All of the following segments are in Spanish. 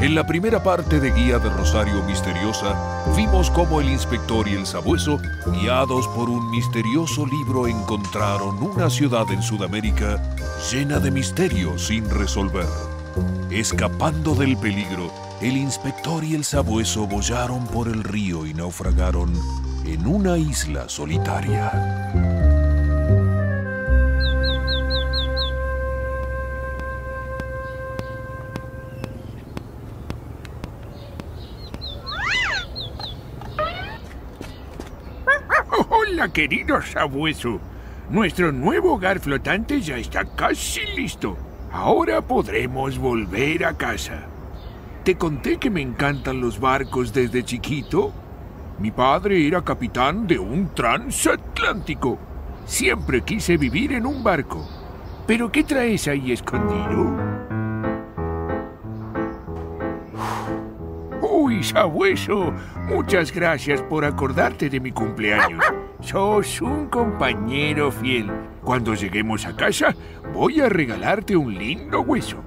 En la primera parte de Guía de Rosario Misteriosa, vimos cómo el inspector y el sabueso, guiados por un misterioso libro, encontraron una ciudad en Sudamérica llena de misterios sin resolver. Escapando del peligro, el inspector y el sabueso boyaron por el río y naufragaron en una isla solitaria. Hola, querido sabueso. Nuestro nuevo hogar flotante ya está casi listo. Ahora podremos volver a casa. ¿Te conté que me encantan los barcos desde chiquito? Mi padre era capitán de un transatlántico. Siempre quise vivir en un barco. ¿Pero qué traes ahí escondido? Uy, sabueso, muchas gracias por acordarte de mi cumpleaños. Sos un compañero fiel. Cuando lleguemos a casa, voy a regalarte un lindo hueso.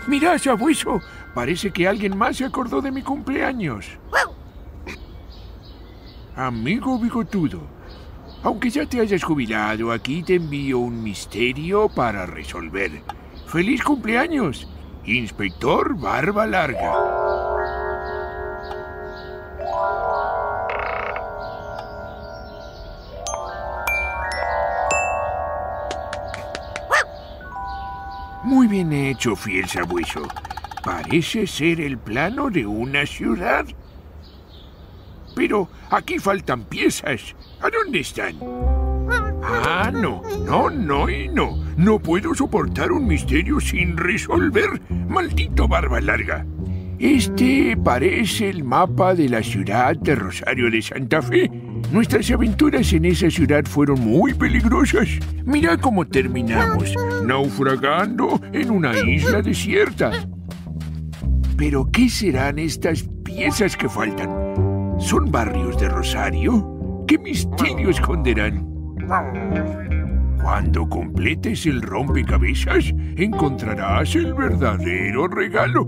Mirá, sabueso, parece que alguien más se acordó de mi cumpleaños. Amigo bigotudo, aunque ya te hayas jubilado, aquí te envío un misterio para resolver. ¡Feliz cumpleaños, Inspector Barba Larga! Muy bien hecho, fiel sabueso. Parece ser el plano de una ciudad. Pero aquí faltan piezas. ¿A dónde están? Ah, no. No puedo soportar un misterio sin resolver. ¡Maldito Barba Larga! Este parece el mapa de la ciudad de Rosario de Santa Fe. Nuestras aventuras en esa ciudad fueron muy peligrosas. Mira cómo terminamos, naufragando en una isla desierta. ¿Pero qué serán estas piezas que faltan? ¿Son barrios de Rosario? ¿Qué misterio esconderán? Cuando completes el rompecabezas, encontrarás el verdadero regalo.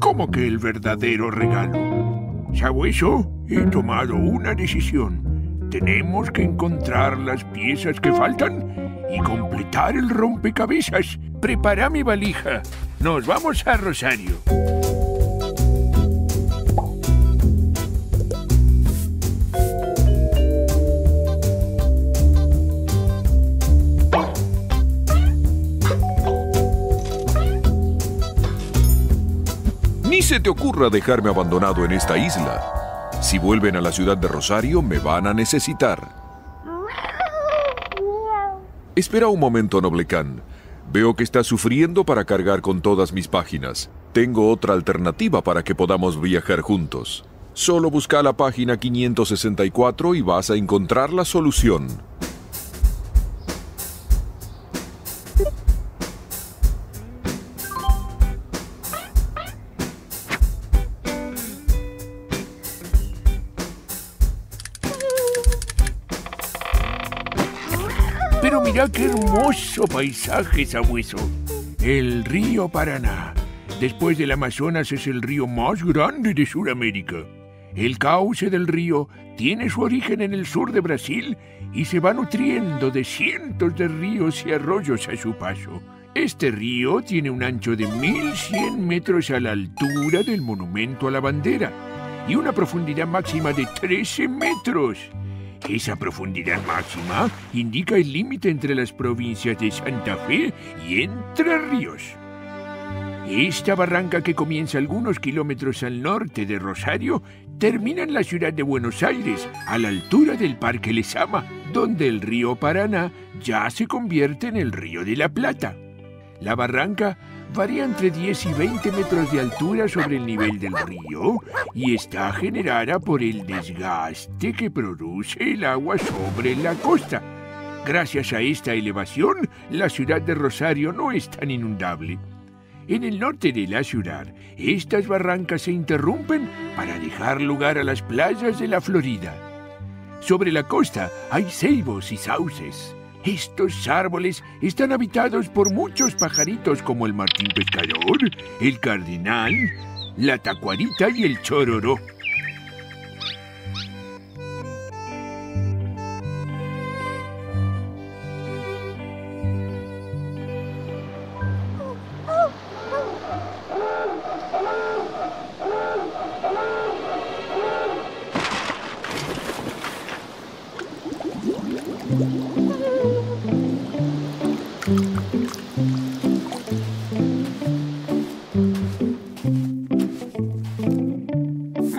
¿Cómo que el verdadero regalo? Sabueso, he tomado una decisión. Tenemos que encontrar las piezas que faltan y completar el rompecabezas. Prepara mi valija. Nos vamos a Rosario. Ni se te ocurra dejarme abandonado en esta isla. Si vuelven a la ciudad de Rosario, me van a necesitar. Espera un momento, Noblecán. Veo que estás sufriendo para cargar con todas mis páginas. Tengo otra alternativa para que podamos viajar juntos. Solo busca la página 564 y vas a encontrar la solución. Pero mirá qué hermoso paisaje, sabueso. El río Paraná, después del Amazonas, es el río más grande de Sudamérica. El cauce del río tiene su origen en el sur de Brasil y se va nutriendo de cientos de ríos y arroyos a su paso. Este río tiene un ancho de 1100 metros a la altura del Monumento a la Bandera y una profundidad máxima de 13 metros. Esa profundidad máxima indica el límite entre las provincias de Santa Fe y Entre Ríos. Esta barranca, que comienza algunos kilómetros al norte de Rosario, termina en la ciudad de Buenos Aires, a la altura del Parque Lezama, donde el río Paraná ya se convierte en el Río de la Plata. La barranca varía entre 10 y 20 metros de altura sobre el nivel del río y está generada por el desgaste que produce el agua sobre la costa. Gracias a esta elevación, la ciudad de Rosario no es tan inundable. En el norte de la ciudad, estas barrancas se interrumpen para dejar lugar a las playas de la Florida. Sobre la costa hay ceibos y sauces. Estos árboles están habitados por muchos pajaritos como el martín pescador, el cardenal, la tacuarita y el chororó.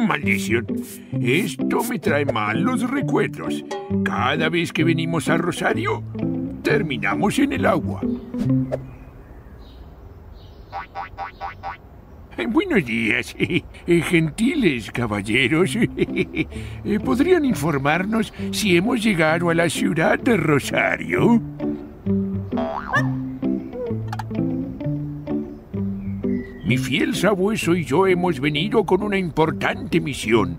Maldición, esto me trae malos recuerdos. Cada vez que venimos a Rosario, terminamos en el agua. Buenos días, gentiles caballeros. ¿Podrían informarnos si hemos llegado a la ciudad de Rosario? Mi fiel sabueso y yo hemos venido con una importante misión.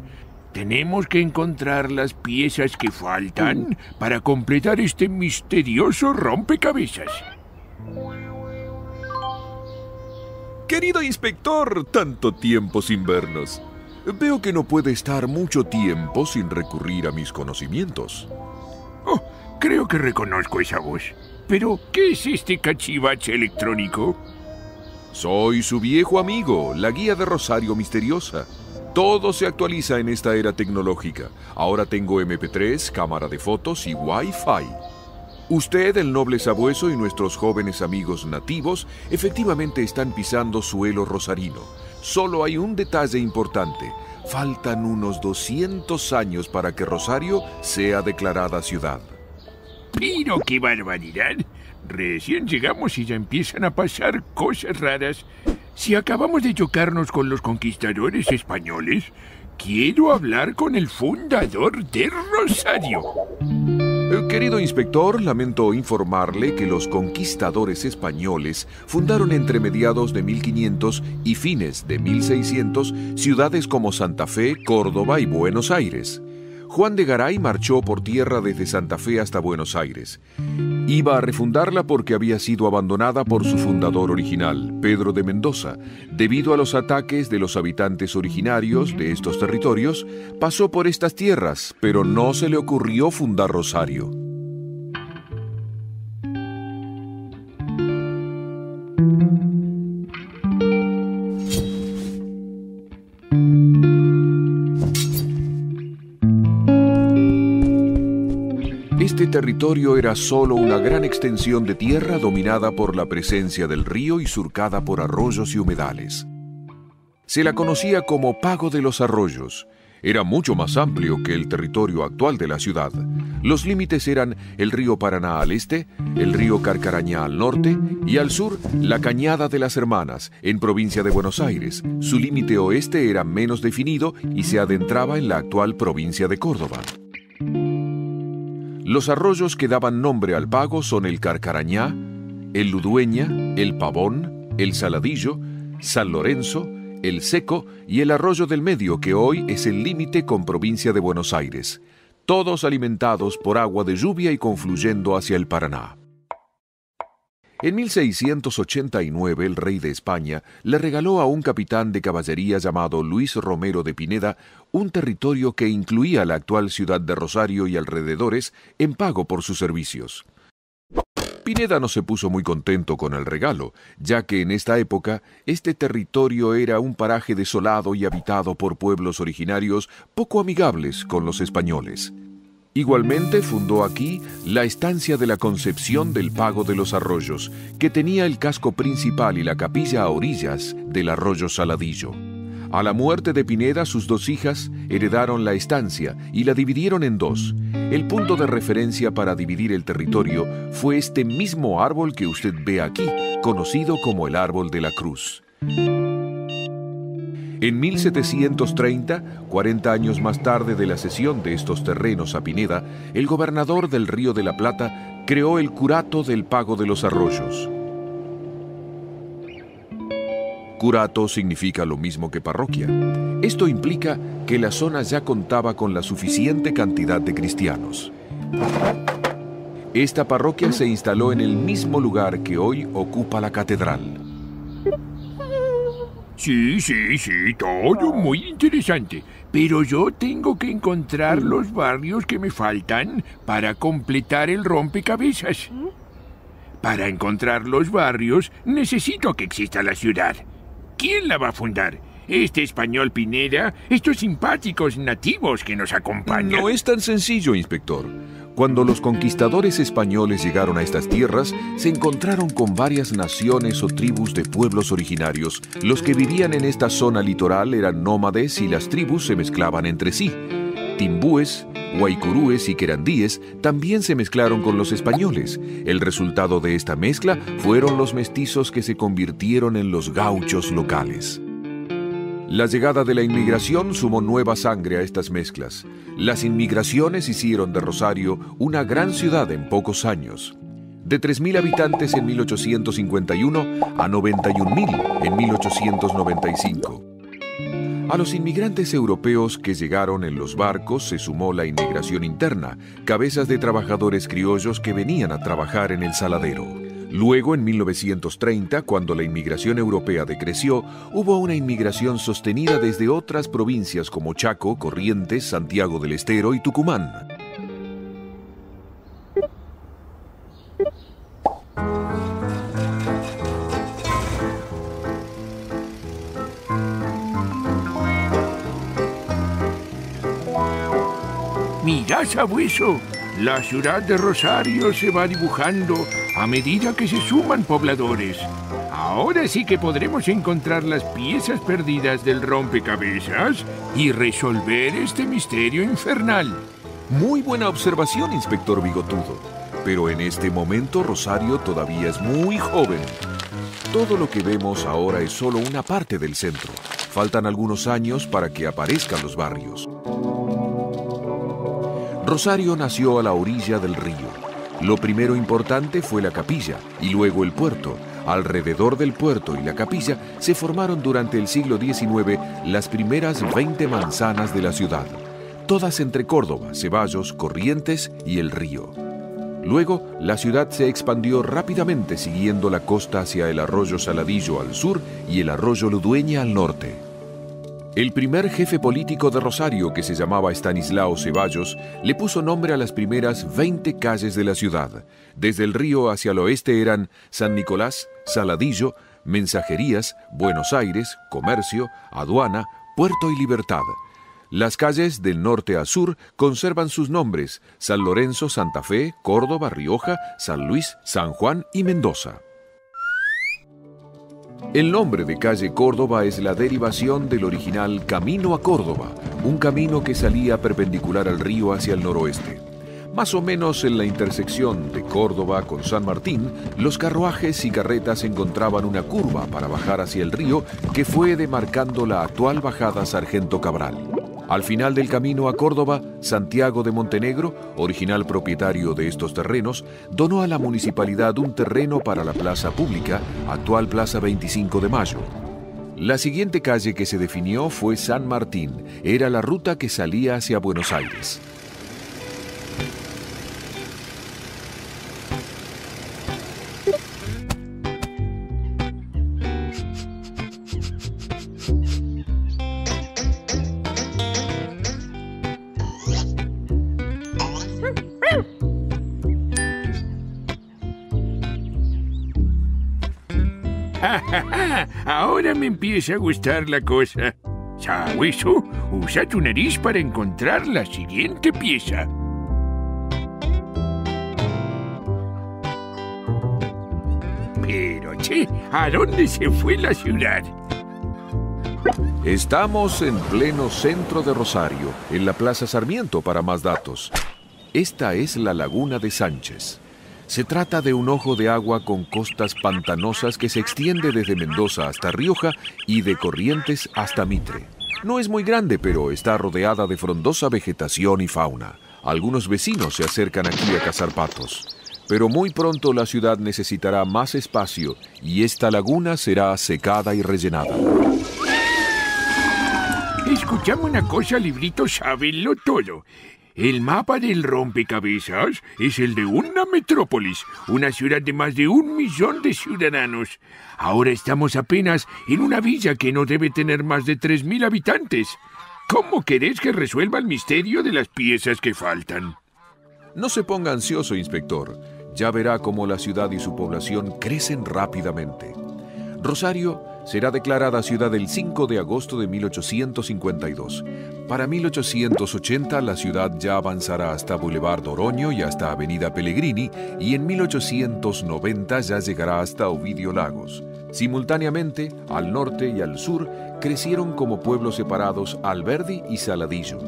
Tenemos que encontrar las piezas que faltan para completar este misterioso rompecabezas. Querido inspector, tanto tiempo sin vernos. Veo que no puede estar mucho tiempo sin recurrir a mis conocimientos. Oh, creo que reconozco esa voz. Pero, ¿qué es este cachivache electrónico? Soy su viejo amigo, la guía de Rosario Misteriosa. Todo se actualiza en esta era tecnológica. Ahora tengo MP3, cámara de fotos y Wi-Fi. Usted, el noble sabueso y nuestros jóvenes amigos nativos efectivamente están pisando suelo rosarino. Solo hay un detalle importante. Faltan unos 200 años para que Rosario sea declarada ciudad. ¡Pero qué barbaridad! Recién llegamos y ya empiezan a pasar cosas raras. Si acabamos de chocarnos con los conquistadores españoles, quiero hablar con el fundador de Rosario. Querido inspector, lamento informarle que los conquistadores españoles fundaron entre mediados de 1500 y fines de 1600 ciudades como Santa Fe, Córdoba y Buenos Aires. Juan de Garay marchó por tierra desde Santa Fe hasta Buenos Aires. Iba a refundarla porque había sido abandonada por su fundador original, Pedro de Mendoza. Debido a los ataques de los habitantes originarios de estos territorios, pasó por estas tierras, pero no se le ocurrió fundar Rosario. Este territorio era solo una gran extensión de tierra dominada por la presencia del río y surcada por arroyos y humedales. Se la conocía como Pago de los Arroyos. Era mucho más amplio que el territorio actual de la ciudad. Los límites eran el río Paraná al este, el río Carcarañá al norte y al sur la Cañada de las Hermanas, en provincia de Buenos Aires. Su límite oeste era menos definido y se adentraba en la actual provincia de Córdoba. Los arroyos que daban nombre al pago son el Carcarañá, el Ludueña, el Pavón, el Saladillo, San Lorenzo, el Seco y el Arroyo del Medio, que hoy es el límite con provincia de Buenos Aires, todos alimentados por agua de lluvia y confluyendo hacia el Paraná. En 1689 el rey de España le regaló a un capitán de caballería llamado Luis Romero de Pineda un territorio que incluía la actual ciudad de Rosario y alrededores en pago por sus servicios. Pineda no se puso muy contento con el regalo, ya que en esta época este territorio era un paraje desolado y habitado por pueblos originarios poco amigables con los españoles. Igualmente fundó aquí la estancia de la Concepción del Pago de los Arroyos, que tenía el casco principal y la capilla a orillas del arroyo Saladillo. A la muerte de Pineda, sus dos hijas heredaron la estancia y la dividieron en dos. El punto de referencia para dividir el territorio fue este mismo árbol que usted ve aquí, conocido como el Árbol de la Cruz. En 1730, 40 años más tarde de la cesión de estos terrenos a Pineda, el gobernador del Río de la Plata creó el curato del Pago de los Arroyos. Curato significa lo mismo que parroquia. Esto implica que la zona ya contaba con la suficiente cantidad de cristianos. Esta parroquia se instaló en el mismo lugar que hoy ocupa la catedral. Sí, todo muy interesante. Pero yo tengo que encontrar los barrios que me faltan para completar el rompecabezas. Para encontrar los barrios, necesito que exista la ciudad. ¿Quién la va a fundar? ¿Este español Pineda? ¿Estos simpáticos nativos que nos acompañan? No es tan sencillo, inspector. Cuando los conquistadores españoles llegaron a estas tierras, se encontraron con varias naciones o tribus de pueblos originarios. Los que vivían en esta zona litoral eran nómades y las tribus se mezclaban entre sí. Timbúes, guaycurúes y querandíes también se mezclaron con los españoles. El resultado de esta mezcla fueron los mestizos que se convirtieron en los gauchos locales. La llegada de la inmigración sumó nueva sangre a estas mezclas. Las inmigraciones hicieron de Rosario una gran ciudad en pocos años. De 3.000 habitantes en 1851 a 91.000 en 1895. A los inmigrantes europeos que llegaron en los barcos se sumó la inmigración interna, cabezas de trabajadores criollos que venían a trabajar en el saladero. Luego, en 1930, cuando la inmigración europea decreció, hubo una inmigración sostenida desde otras provincias como Chaco, Corrientes, Santiago del Estero y Tucumán. Mirá, sabueso, la ciudad de Rosario se va dibujando a medida que se suman pobladores. Ahora sí que podremos encontrar las piezas perdidas del rompecabezas y resolver este misterio infernal. Muy buena observación, inspector Bigotudo. Pero en este momento Rosario todavía es muy joven. Todo lo que vemos ahora es solo una parte del centro. Faltan algunos años para que aparezcan los barrios. Rosario nació a la orilla del río. Lo primero importante fue la capilla y luego el puerto. Alrededor del puerto y la capilla se formaron durante el siglo XIX las primeras 20 manzanas de la ciudad, todas entre Córdoba, Ceballos, Corrientes y el río. Luego, la ciudad se expandió rápidamente siguiendo la costa hacia el arroyo Saladillo al sur y el arroyo Ludueña al norte. El primer jefe político de Rosario, que se llamaba Estanislao Ceballos, le puso nombre a las primeras 20 calles de la ciudad. Desde el río hacia el oeste eran San Nicolás, Saladillo, Mensajerías, Buenos Aires, Comercio, Aduana, Puerto y Libertad. Las calles del norte a sur conservan sus nombres: San Lorenzo, Santa Fe, Córdoba, Rioja, San Luis, San Juan y Mendoza. El nombre de calle Córdoba es la derivación del original Camino a Córdoba, un camino que salía perpendicular al río hacia el noroeste. Más o menos en la intersección de Córdoba con San Martín, los carruajes y carretas encontraban una curva para bajar hacia el río que fue demarcando la actual bajada Sargento Cabral. Al final del camino a Córdoba, Santiago de Montenegro, original propietario de estos terrenos, donó a la municipalidad un terreno para la plaza pública, actual Plaza 25 de Mayo. La siguiente calle que se definió fue San Martín. Era la ruta que salía hacia Buenos Aires. Ahora me empieza a gustar la cosa. Sabueso, usa tu nariz para encontrar la siguiente pieza. Pero, che, ¿a dónde se fue la ciudad? Estamos en pleno centro de Rosario, en la Plaza Sarmiento para más datos. Esta es la Laguna de Sánchez. Se trata de un ojo de agua con costas pantanosas que se extiende desde Mendoza hasta Rioja y de Corrientes hasta Mitre. No es muy grande, pero está rodeada de frondosa vegetación y fauna. Algunos vecinos se acercan aquí a cazar patos. Pero muy pronto la ciudad necesitará más espacio y esta laguna será secada y rellenada. Escuchame una cosa, librito, sábenlo todo. El mapa del rompecabezas es el de una metrópolis, una ciudad de más de 1 millón de ciudadanos. Ahora estamos apenas en una villa que no debe tener más de 3.000 habitantes. ¿Cómo querés que resuelva el misterio de las piezas que faltan? No se ponga ansioso, inspector. Ya verá cómo la ciudad y su población crecen rápidamente. Rosario será declarada ciudad el 5 de agosto de 1852. Para 1880 la ciudad ya avanzará hasta Boulevard Oroño y hasta Avenida Pellegrini, y en 1890 ya llegará hasta Ovidio Lagos. Simultáneamente, al norte y al sur, crecieron como pueblos separados Alberdi y Saladillo.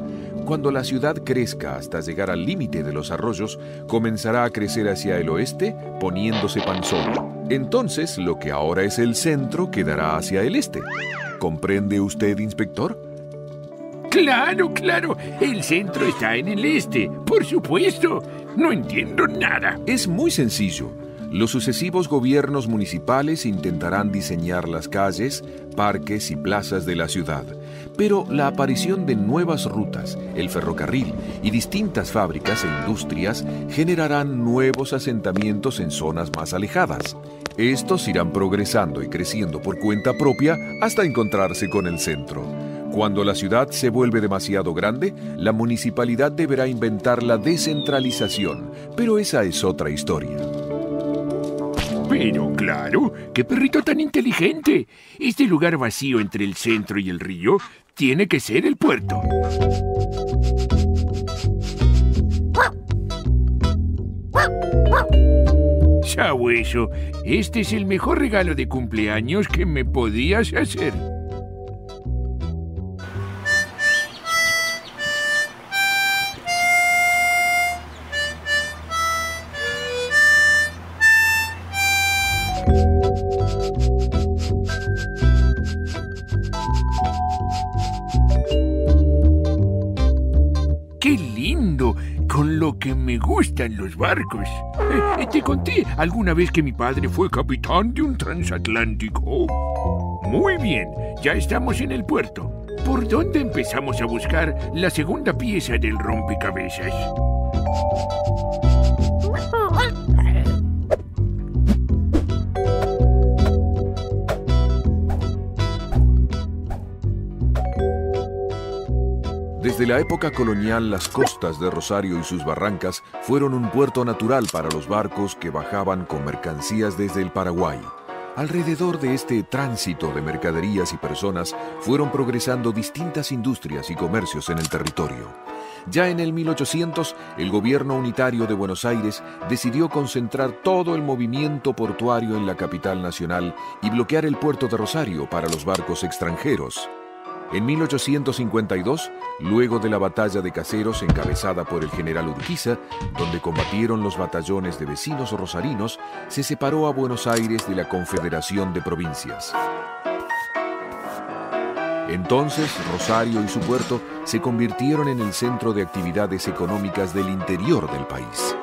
Cuando la ciudad crezca hasta llegar al límite de los arroyos, comenzará a crecer hacia el oeste, poniéndose Panzón. Entonces, lo que ahora es el centro quedará hacia el este. ¿Comprende usted, inspector? Claro, claro. El centro está en el este. Por supuesto. No entiendo nada. Es muy sencillo. Los sucesivos gobiernos municipales intentarán diseñar las calles, parques y plazas de la ciudad. Pero la aparición de nuevas rutas, el ferrocarril y distintas fábricas e industrias generarán nuevos asentamientos en zonas más alejadas. Estos irán progresando y creciendo por cuenta propia hasta encontrarse con el centro. Cuando la ciudad se vuelve demasiado grande, la municipalidad deberá inventar la descentralización, pero esa es otra historia. Pero claro, qué perrito tan inteligente. Este lugar vacío entre el centro y el río tiene que ser el puerto. Sabueso, este es el mejor regalo de cumpleaños que me podías hacer. ¡Qué lindo! Con lo que me gustan los barcos. Te conté alguna vez que mi padre fue capitán de un transatlántico. Muy bien, ya estamos en el puerto. ¿Por dónde empezamos a buscar la segunda pieza del rompecabezas? Desde la época colonial, las costas de Rosario y sus barrancas fueron un puerto natural para los barcos que bajaban con mercancías desde el Paraguay. Alrededor de este tránsito de mercaderías y personas fueron progresando distintas industrias y comercios en el territorio. Ya en el 1800, el gobierno unitario de Buenos Aires decidió concentrar todo el movimiento portuario en la capital nacional y bloquear el puerto de Rosario para los barcos extranjeros. En 1852, luego de la batalla de Caseros encabezada por el general Urquiza, donde combatieron los batallones de vecinos rosarinos, se separó a Buenos Aires de la Confederación de Provincias. Entonces, Rosario y su puerto se convirtieron en el centro de actividades económicas del interior del país.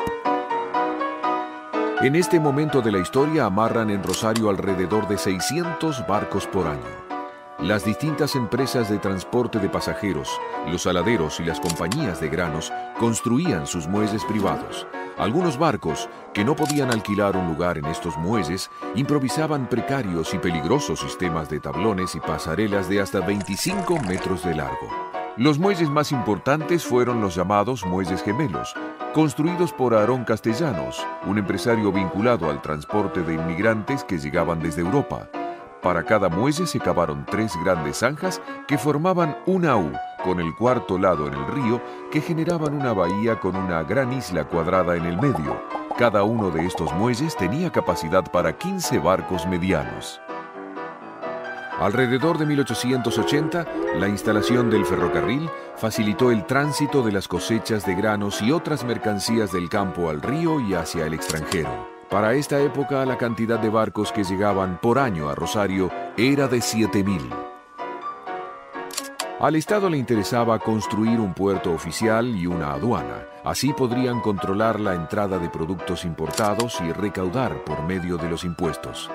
En este momento de la historia amarran en Rosario alrededor de 600 barcos por año. Las distintas empresas de transporte de pasajeros, los saladeros y las compañías de granos construían sus muelles privados. Algunos barcos, que no podían alquilar un lugar en estos muelles, improvisaban precarios y peligrosos sistemas de tablones y pasarelas de hasta 25 metros de largo. Los muelles más importantes fueron los llamados muelles gemelos, construidos por Aarón Castellanos, un empresario vinculado al transporte de inmigrantes que llegaban desde Europa. Para cada muelle se cavaron 3 grandes zanjas que formaban una U, con el cuarto lado en el río, que generaban una bahía con una gran isla cuadrada en el medio. Cada uno de estos muelles tenía capacidad para 15 barcos medianos. Alrededor de 1880, la instalación del ferrocarril facilitó el tránsito de las cosechas de granos y otras mercancías del campo al río y hacia el extranjero. Para esta época, la cantidad de barcos que llegaban por año a Rosario era de 7.000. Al Estado le interesaba construir un puerto oficial y una aduana. Así podrían controlar la entrada de productos importados y recaudar por medio de los impuestos.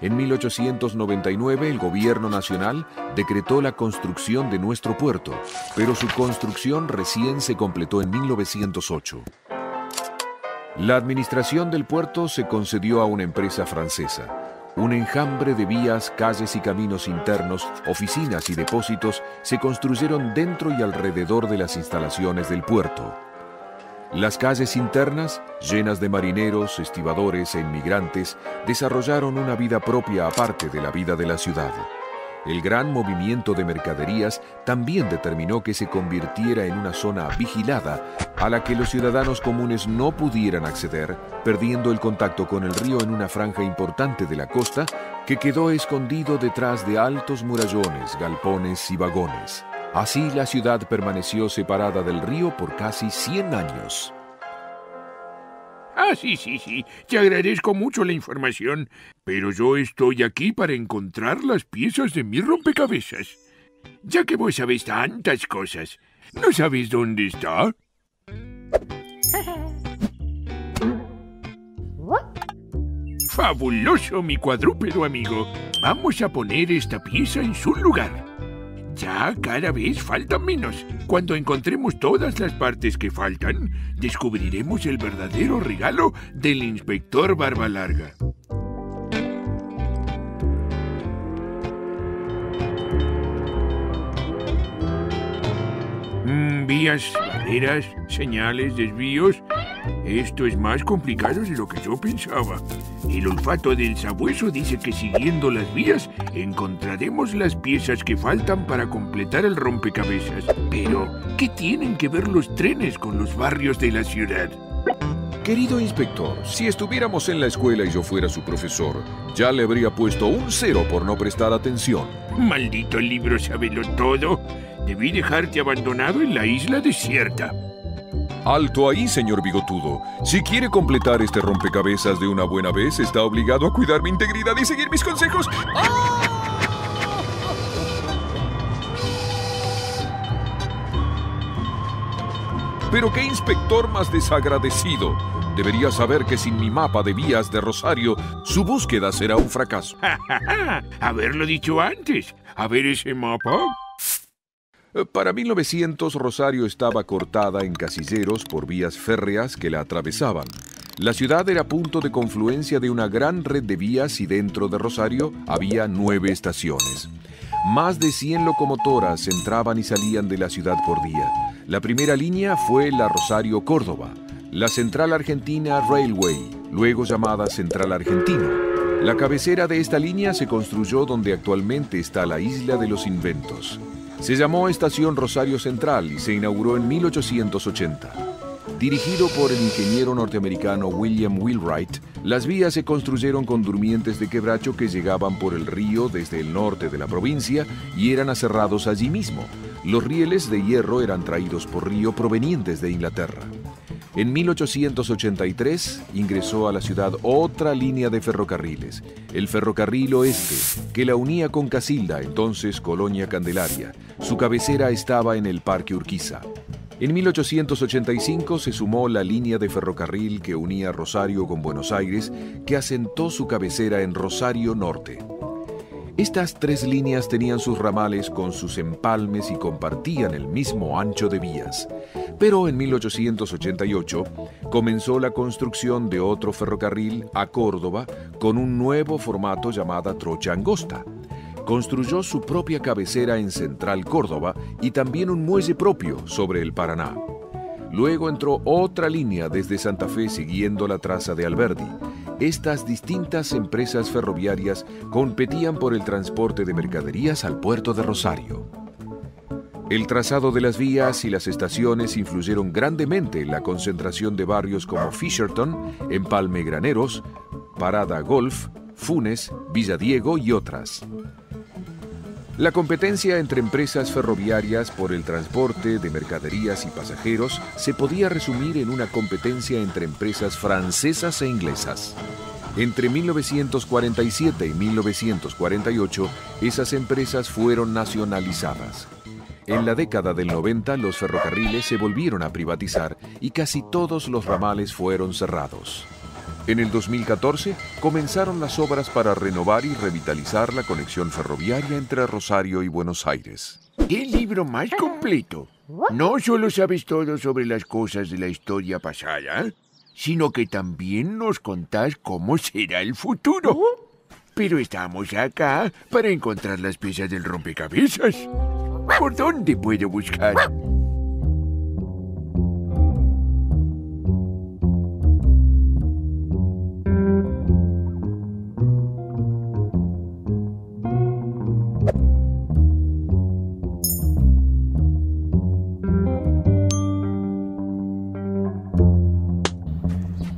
En 1899 el gobierno nacional decretó la construcción de nuestro puerto, pero su construcción recién se completó en 1908. La administración del puerto se concedió a una empresa francesa. Un enjambre de vías, calles y caminos internos, oficinas y depósitos se construyeron dentro y alrededor de las instalaciones del puerto. Las calles internas, llenas de marineros, estibadores e inmigrantes, desarrollaron una vida propia aparte de la vida de la ciudad. El gran movimiento de mercaderías también determinó que se convirtiera en una zona vigilada a la que los ciudadanos comunes no pudieran acceder, perdiendo el contacto con el río en una franja importante de la costa que quedó escondido detrás de altos murallones, galpones y vagones. Así la ciudad permaneció separada del río por casi 100 años. Sí. Te agradezco mucho la información, pero yo estoy aquí para encontrar las piezas de mi rompecabezas. Ya que vos sabés tantas cosas, ¿no sabés dónde está? ¡Fabuloso, mi cuadrúpedo amigo! Vamos a poner esta pieza en su lugar. Ya cada vez faltan menos. Cuando encontremos todas las partes que faltan, descubriremos el verdadero regalo del inspector Barba Larga. Vías, barreras, señales, desvíos. Esto es más complicado de lo que yo pensaba. El olfato del sabueso dice que siguiendo las vías encontraremos las piezas que faltan para completar el rompecabezas. Pero, ¿qué tienen que ver los trenes con los barrios de la ciudad? Querido inspector, si estuviéramos en la escuela y yo fuera su profesor, ya le habría puesto un 0 por no prestar atención. Maldito libro sábelo todo. Debí dejarte abandonado en la isla desierta. Alto ahí, señor bigotudo. Si quiere completar este rompecabezas de una buena vez, está obligado a cuidar mi integridad y seguir mis consejos. ¡Ah! Pero qué inspector más desagradecido. Debería saber que sin mi mapa de vías de Rosario, su búsqueda será un fracaso. Haberlo dicho antes. A ver ese mapa. Para 1900, Rosario estaba cortada en casilleros por vías férreas que la atravesaban. La ciudad era punto de confluencia de una gran red de vías y dentro de Rosario había 9 estaciones. Más de 100 locomotoras entraban y salían de la ciudad por día. La primera línea fue la Rosario-Córdoba, la Central Argentina Railway, luego llamada Central Argentino. La cabecera de esta línea se construyó donde actualmente está la Isla de los Inventos. Se llamó Estación Rosario Central y se inauguró en 1880. Dirigido por el ingeniero norteamericano William Wheelwright, las vías se construyeron con durmientes de quebracho que llegaban por el río desde el norte de la provincia y eran aserrados allí mismo. Los rieles de hierro eran traídos por río provenientes de Inglaterra. En 1883 ingresó a la ciudad otra línea de ferrocarriles, el Ferrocarril Oeste, que la unía con Casilda, entonces Colonia Candelaria. Su cabecera estaba en el Parque Urquiza. En 1885 se sumó la línea de ferrocarril que unía Rosario con Buenos Aires, que asentó su cabecera en Rosario Norte. Estas 3 líneas tenían sus ramales con sus empalmes y compartían el mismo ancho de vías. Pero en 1888 comenzó la construcción de otro ferrocarril a Córdoba con un nuevo formato llamada trocha angosta. Construyó su propia cabecera en Central Córdoba y también un muelle propio sobre el Paraná. Luego entró otra línea desde Santa Fe siguiendo la traza de Alberdi. Estas distintas empresas ferroviarias competían por el transporte de mercaderías al puerto de Rosario. El trazado de las vías y las estaciones influyeron grandemente en la concentración de barrios como Fisherton, Empalme Graneros, Parada Golf, Funes, Villa Diego y otras. La competencia entre empresas ferroviarias por el transporte de mercaderías y pasajeros se podía resumir en una competencia entre empresas francesas e inglesas. Entre 1947 y 1948, esas empresas fueron nacionalizadas. En la década del 90, los ferrocarriles se volvieron a privatizar y casi todos los ramales fueron cerrados. En el 2014, comenzaron las obras para renovar y revitalizar la conexión ferroviaria entre Rosario y Buenos Aires. ¡Qué libro más completo! No solo sabes todo sobre las cosas de la historia pasada, sino que también nos contás cómo será el futuro. Pero estamos acá para encontrar las piezas del rompecabezas. ¿Por dónde puedo buscar?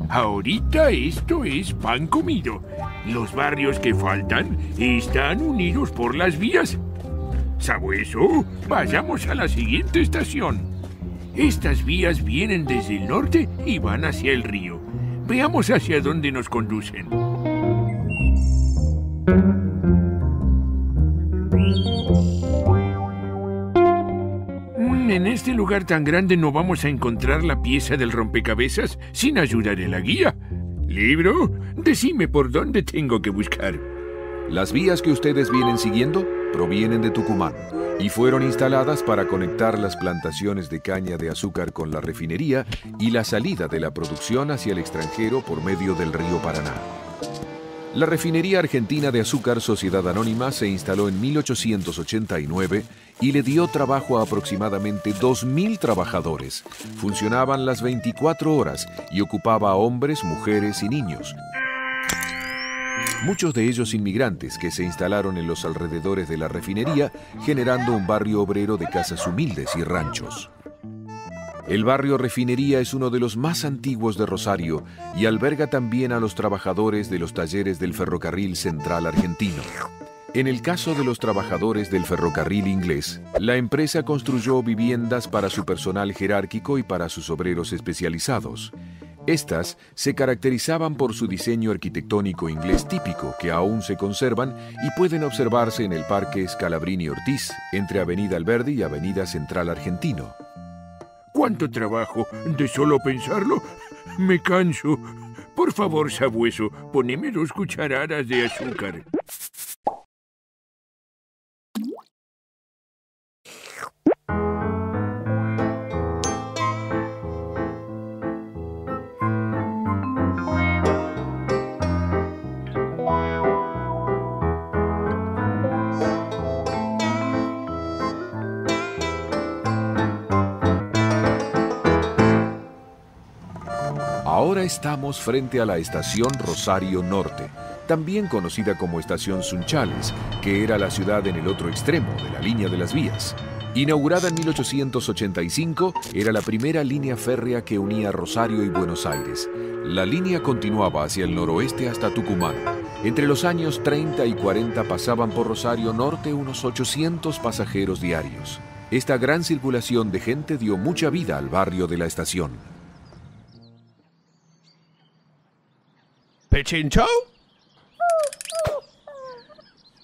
Ahorita esto es pan comido. Los barrios que faltan están unidos por las vías. Sabueso, vayamos a la siguiente estación. Estas vías vienen desde el norte y van hacia el río. Veamos hacia dónde nos conducen. En este lugar tan grande no vamos a encontrar la pieza del rompecabezas sin ayuda de la guía. ¿Libro? Decime por dónde tengo que buscar. Las vías que ustedes vienen siguiendo provienen de Tucumán y fueron instaladas para conectar las plantaciones de caña de azúcar con la refinería y la salida de la producción hacia el extranjero por medio del río Paraná. La Refinería Argentina de Azúcar Sociedad Anónima se instaló en 1889 y le dio trabajo a aproximadamente 2.000 trabajadores. Funcionaban las 24 horas y ocupaba a hombres, mujeres y niños. Muchos de ellos inmigrantes que se instalaron en los alrededores de la refinería, generando un barrio obrero de casas humildes y ranchos. El barrio Refinería es uno de los más antiguos de Rosario y alberga también a los trabajadores de los talleres del Ferrocarril Central Argentino. En el caso de los trabajadores del ferrocarril inglés, la empresa construyó viviendas para su personal jerárquico y para sus obreros especializados. Estas se caracterizaban por su diseño arquitectónico inglés típico, que aún se conservan y pueden observarse en el Parque Scalabrini Ortiz, entre Avenida Alberdi y Avenida Central Argentino. ¿Cuánto trabajo? ¿De solo pensarlo? Me canso. Por favor, Sabueso, poneme 2 cucharadas de azúcar. Ahora estamos frente a la estación Rosario Norte, también conocida como estación Sunchales, que era la ciudad en el otro extremo de la línea de las vías. Inaugurada en 1885, era la primera línea férrea que unía Rosario y Buenos Aires. La línea continuaba hacia el noroeste hasta Tucumán. Entre los años 30 y 40 pasaban por Rosario Norte unos 800 pasajeros diarios. Esta gran circulación de gente dio mucha vida al barrio de la estación. ¿Pichincho?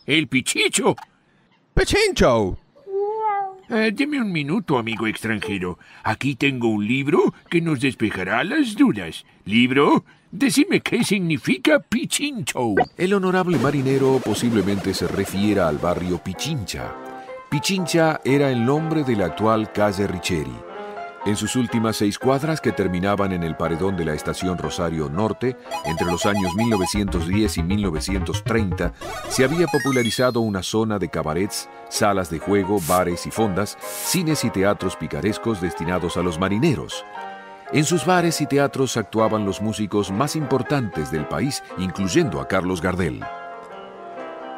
¡El Pichicho! ¡Pichincho! Deme un minuto, amigo extranjero. Aquí tengo un libro que nos despejará las dudas. ¿Libro? Decime qué significa Pichincho. El honorable marinero posiblemente se refiera al barrio Pichincha. Pichincha era el nombre de la actual calle Richeri. En sus últimas 6 cuadras, que terminaban en el paredón de la estación Rosario Norte, entre los años 1910 y 1930, se había popularizado una zona de cabarets, salas de juego, bares y fondas, cines y teatros picarescos destinados a los marineros. En sus bares y teatros actuaban los músicos más importantes del país, incluyendo a Carlos Gardel.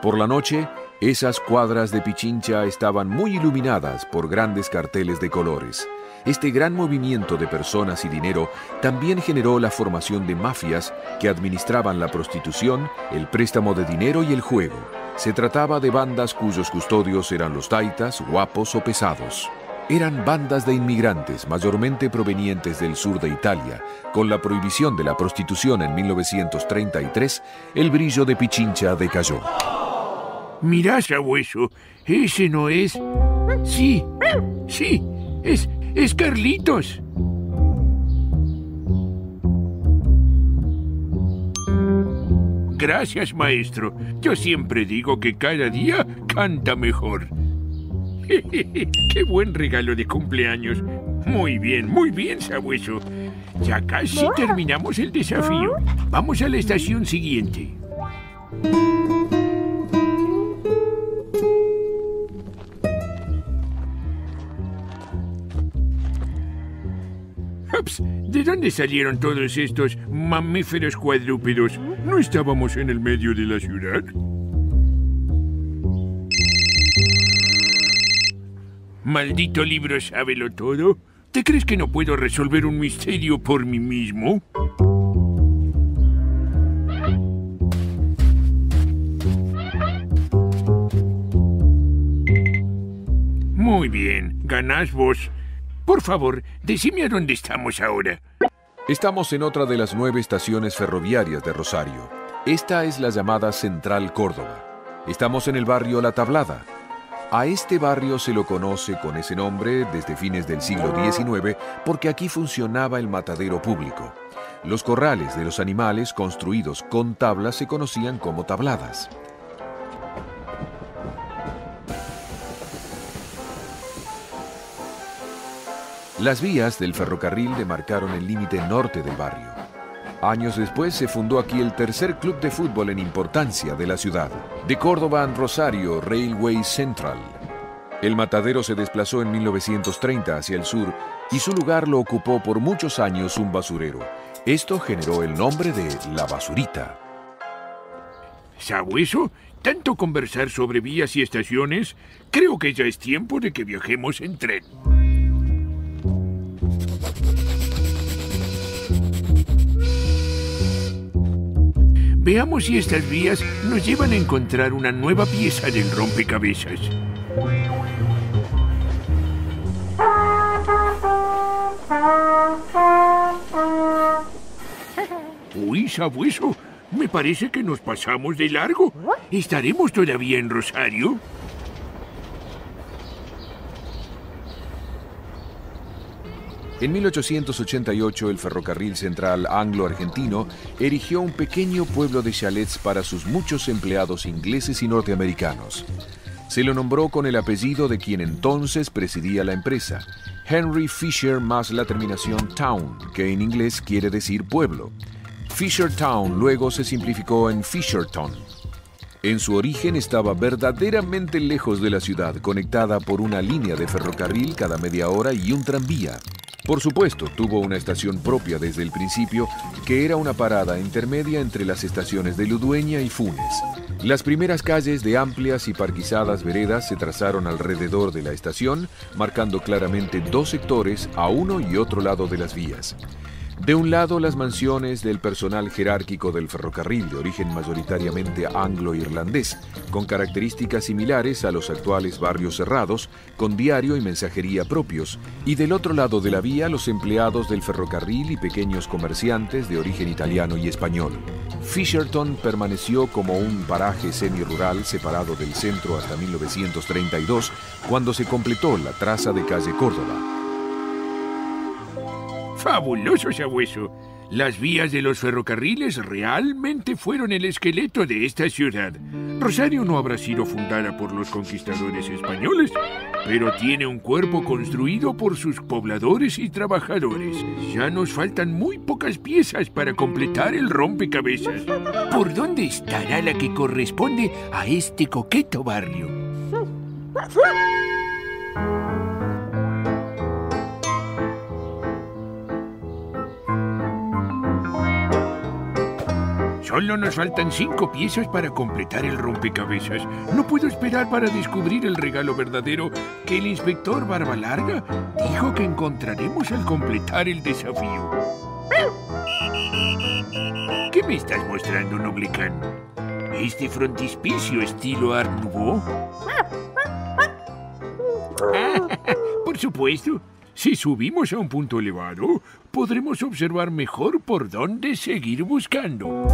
Por la noche, esas cuadras de Pichincha estaban muy iluminadas por grandes carteles de colores. Este gran movimiento de personas y dinero también generó la formación de mafias que administraban la prostitución, el préstamo de dinero y el juego. Se trataba de bandas cuyos custodios eran los taitas, guapos o pesados. Eran bandas de inmigrantes, mayormente provenientes del sur de Italia. Con la prohibición de la prostitución en 1933, el brillo de Pichincha decayó. Mirá, Sabueso, ese no es... Sí, sí, es Carlitos. Gracias, maestro. Yo siempre digo que cada día canta mejor. ¡Qué buen regalo de cumpleaños! Muy bien, sabueso. Ya casi terminamos el desafío. Vamos a la estación siguiente. Ups, ¿de dónde salieron todos estos mamíferos cuadrúpedos? ¿No estábamos en el medio de la ciudad? Maldito libro sábelo todo. ¿Te crees que no puedo resolver un misterio por mí mismo? Muy bien, ganás vos. Por favor, decime a dónde estamos ahora. Estamos en otra de las 9 estaciones ferroviarias de Rosario. Esta es la llamada Central Córdoba. Estamos en el barrio La Tablada. A este barrio se lo conoce con ese nombre desde fines del siglo XIX porque aquí funcionaba el matadero público. Los corrales de los animales construidos con tablas se conocían como tabladas. Las vías del ferrocarril demarcaron el límite norte del barrio. Años después se fundó aquí el tercer club de fútbol en importancia de la ciudad, The Córdoba and Rosario Railway Central. El matadero se desplazó en 1930 hacia el sur y su lugar lo ocupó por muchos años un basurero. Esto generó el nombre de La Basurita. ¿Sabueso? Tanto conversar sobre vías y estaciones, creo que ya es tiempo de que viajemos en tren. Veamos si estas vías nos llevan a encontrar una nueva pieza del rompecabezas. Uy, sabueso, me parece que nos pasamos de largo. ¿Estaremos todavía en Rosario? En 1888, el Ferrocarril Central Anglo-Argentino erigió un pequeño pueblo de chalets para sus muchos empleados ingleses y norteamericanos. Se lo nombró con el apellido de quien entonces presidía la empresa, Henry Fisher, más la terminación Town, que en inglés quiere decir pueblo. Fisher Town luego se simplificó en Fisherton. En su origen estaba verdaderamente lejos de la ciudad, conectada por una línea de ferrocarril cada media hora y un tranvía. Por supuesto, tuvo una estación propia desde el principio, que era una parada intermedia entre las estaciones de Ludueña y Funes. Las primeras calles de amplias y parquizadas veredas se trazaron alrededor de la estación, marcando claramente dos sectores a uno y otro lado de las vías. De un lado, las mansiones del personal jerárquico del ferrocarril, de origen mayoritariamente anglo-irlandés, con características similares a los actuales barrios cerrados, con diario y mensajería propios, y del otro lado de la vía, los empleados del ferrocarril y pequeños comerciantes de origen italiano y español. Fisherton permaneció como un paraje semi-rural separado del centro hasta 1932, cuando se completó la traza de calle Córdoba. ¡Fabuloso, sabueso! Las vías de los ferrocarriles realmente fueron el esqueleto de esta ciudad. Rosario no habrá sido fundada por los conquistadores españoles, pero tiene un cuerpo construido por sus pobladores y trabajadores. Ya nos faltan muy pocas piezas para completar el rompecabezas. ¿Por dónde estará la que corresponde a este coqueto barrio? Solo nos faltan 5 piezas para completar el rompecabezas. No puedo esperar para descubrir el regalo verdadero que el inspector Barba Larga dijo que encontraremos al completar el desafío. ¿Qué me estás mostrando, Noblecán? ¿Este frontispicio estilo Art Nouveau? Por supuesto. Si subimos a un punto elevado, podremos observar mejor por dónde seguir buscando.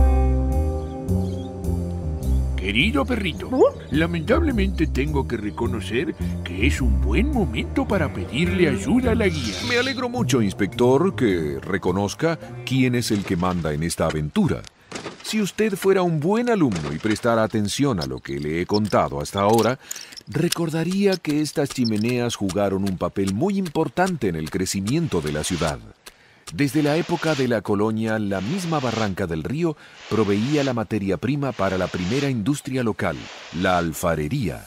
Querido perrito, lamentablemente tengo que reconocer que es un buen momento para pedirle ayuda a la guía. Me alegro mucho, inspector, que reconozca quién es el que manda en esta aventura. Si usted fuera un buen alumno y prestara atención a lo que le he contado hasta ahora, recordaría que estas chimeneas jugaron un papel muy importante en el crecimiento de la ciudad. Desde la época de la colonia, la misma barranca del río proveía la materia prima para la primera industria local, la alfarería.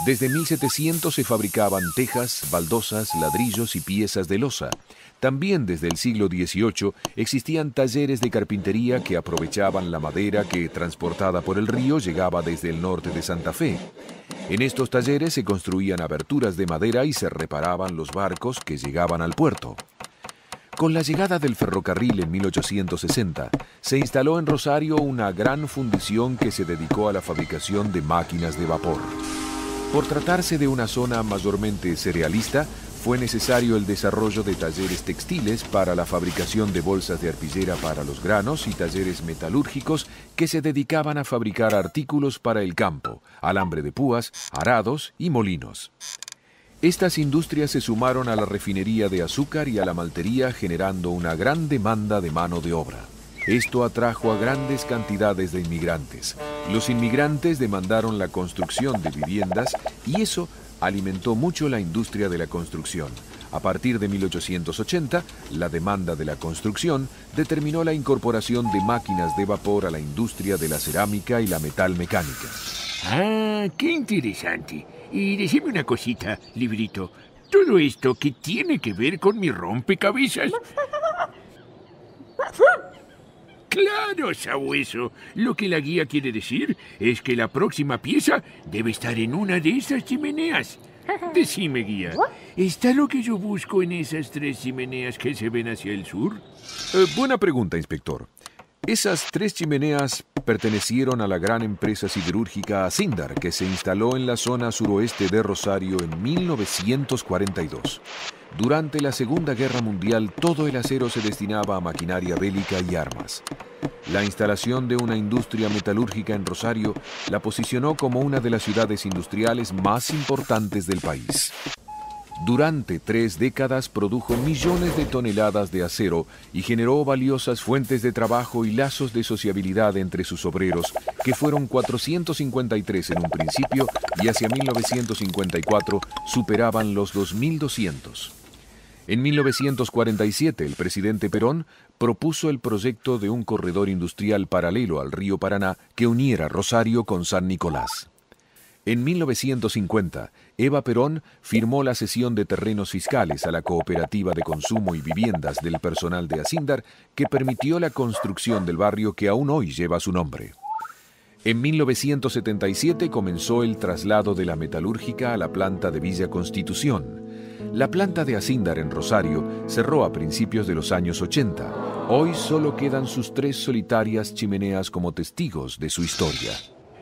Desde 1700 se fabricaban tejas, baldosas, ladrillos y piezas de loza. También desde el siglo XVIII existían talleres de carpintería que aprovechaban la madera que, transportada por el río, llegaba desde el norte de Santa Fe. En estos talleres se construían aberturas de madera y se reparaban los barcos que llegaban al puerto. Con la llegada del ferrocarril en 1860, se instaló en Rosario una gran fundición que se dedicó a la fabricación de máquinas de vapor. Por tratarse de una zona mayormente cerealista, fue necesario el desarrollo de talleres textiles para la fabricación de bolsas de arpillera para los granos y talleres metalúrgicos que se dedicaban a fabricar artículos para el campo, alambre de púas, arados y molinos. Estas industrias se sumaron a la refinería de azúcar y a la maltería, generando una gran demanda de mano de obra. Esto atrajo a grandes cantidades de inmigrantes. Los inmigrantes demandaron la construcción de viviendas y eso alimentó mucho la industria de la construcción. A partir de 1880, la demanda de la construcción determinó la incorporación de máquinas de vapor a la industria de la cerámica y la metalmecánica. Ah, qué interesante. Y decime una cosita, librito. ¿Todo esto qué tiene que ver con mi rompecabezas? Claro, sabueso. Lo que la guía quiere decir es que la próxima pieza debe estar en una de esas chimeneas. Decime, guía, ¿está lo que yo busco en esas 3 chimeneas que se ven hacia el sur? Buena pregunta, inspector. Esas 3 chimeneas pertenecieron a la gran empresa siderúrgica Acindar, que se instaló en la zona suroeste de Rosario en 1942. Durante la Segunda Guerra Mundial, todo el acero se destinaba a maquinaria bélica y armas. La instalación de una industria metalúrgica en Rosario la posicionó como una de las ciudades industriales más importantes del país. Durante 3 décadas produjo millones de toneladas de acero y generó valiosas fuentes de trabajo y lazos de sociabilidad entre sus obreros, que fueron 453 en un principio y hacia 1954 superaban los 2.200. En 1947, el presidente Perón propuso el proyecto de un corredor industrial paralelo al río Paraná que uniera Rosario con San Nicolás. En 1950, Eva Perón firmó la cesión de terrenos fiscales a la Cooperativa de Consumo y Viviendas del personal de Acindar, que permitió la construcción del barrio que aún hoy lleva su nombre. En 1977 comenzó el traslado de la metalúrgica a la planta de Villa Constitución. La planta de Acindar en Rosario cerró a principios de los años 80. Hoy solo quedan sus 3 solitarias chimeneas como testigos de su historia.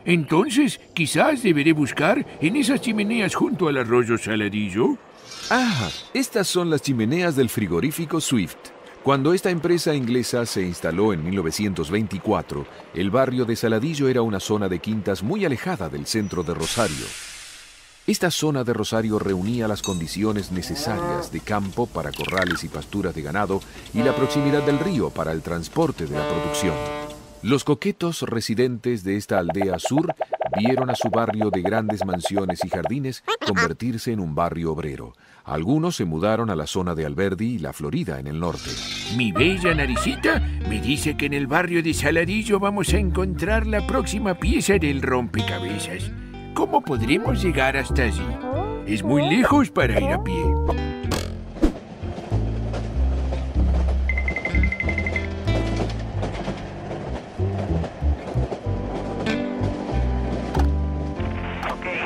Entonces, quizás deberé buscar en esas chimeneas junto al arroyo Saladillo. Ah, estas son las chimeneas del frigorífico Swift. Cuando esta empresa inglesa se instaló en 1924, el barrio de Saladillo era una zona de quintas muy alejada del centro de Rosario. Esta zona de Rosario reunía las condiciones necesarias de campo para corrales y pasturas de ganado y la proximidad del río para el transporte de la producción. Los coquetos residentes de esta aldea sur vieron a su barrio de grandes mansiones y jardines convertirse en un barrio obrero. Algunos se mudaron a la zona de Alberdi y La Florida en el norte. Mi bella naricita me dice que en el barrio de Saladillo vamos a encontrar la próxima pieza del rompecabezas. ¿Cómo podremos llegar hasta allí? Es muy lejos para ir a pie.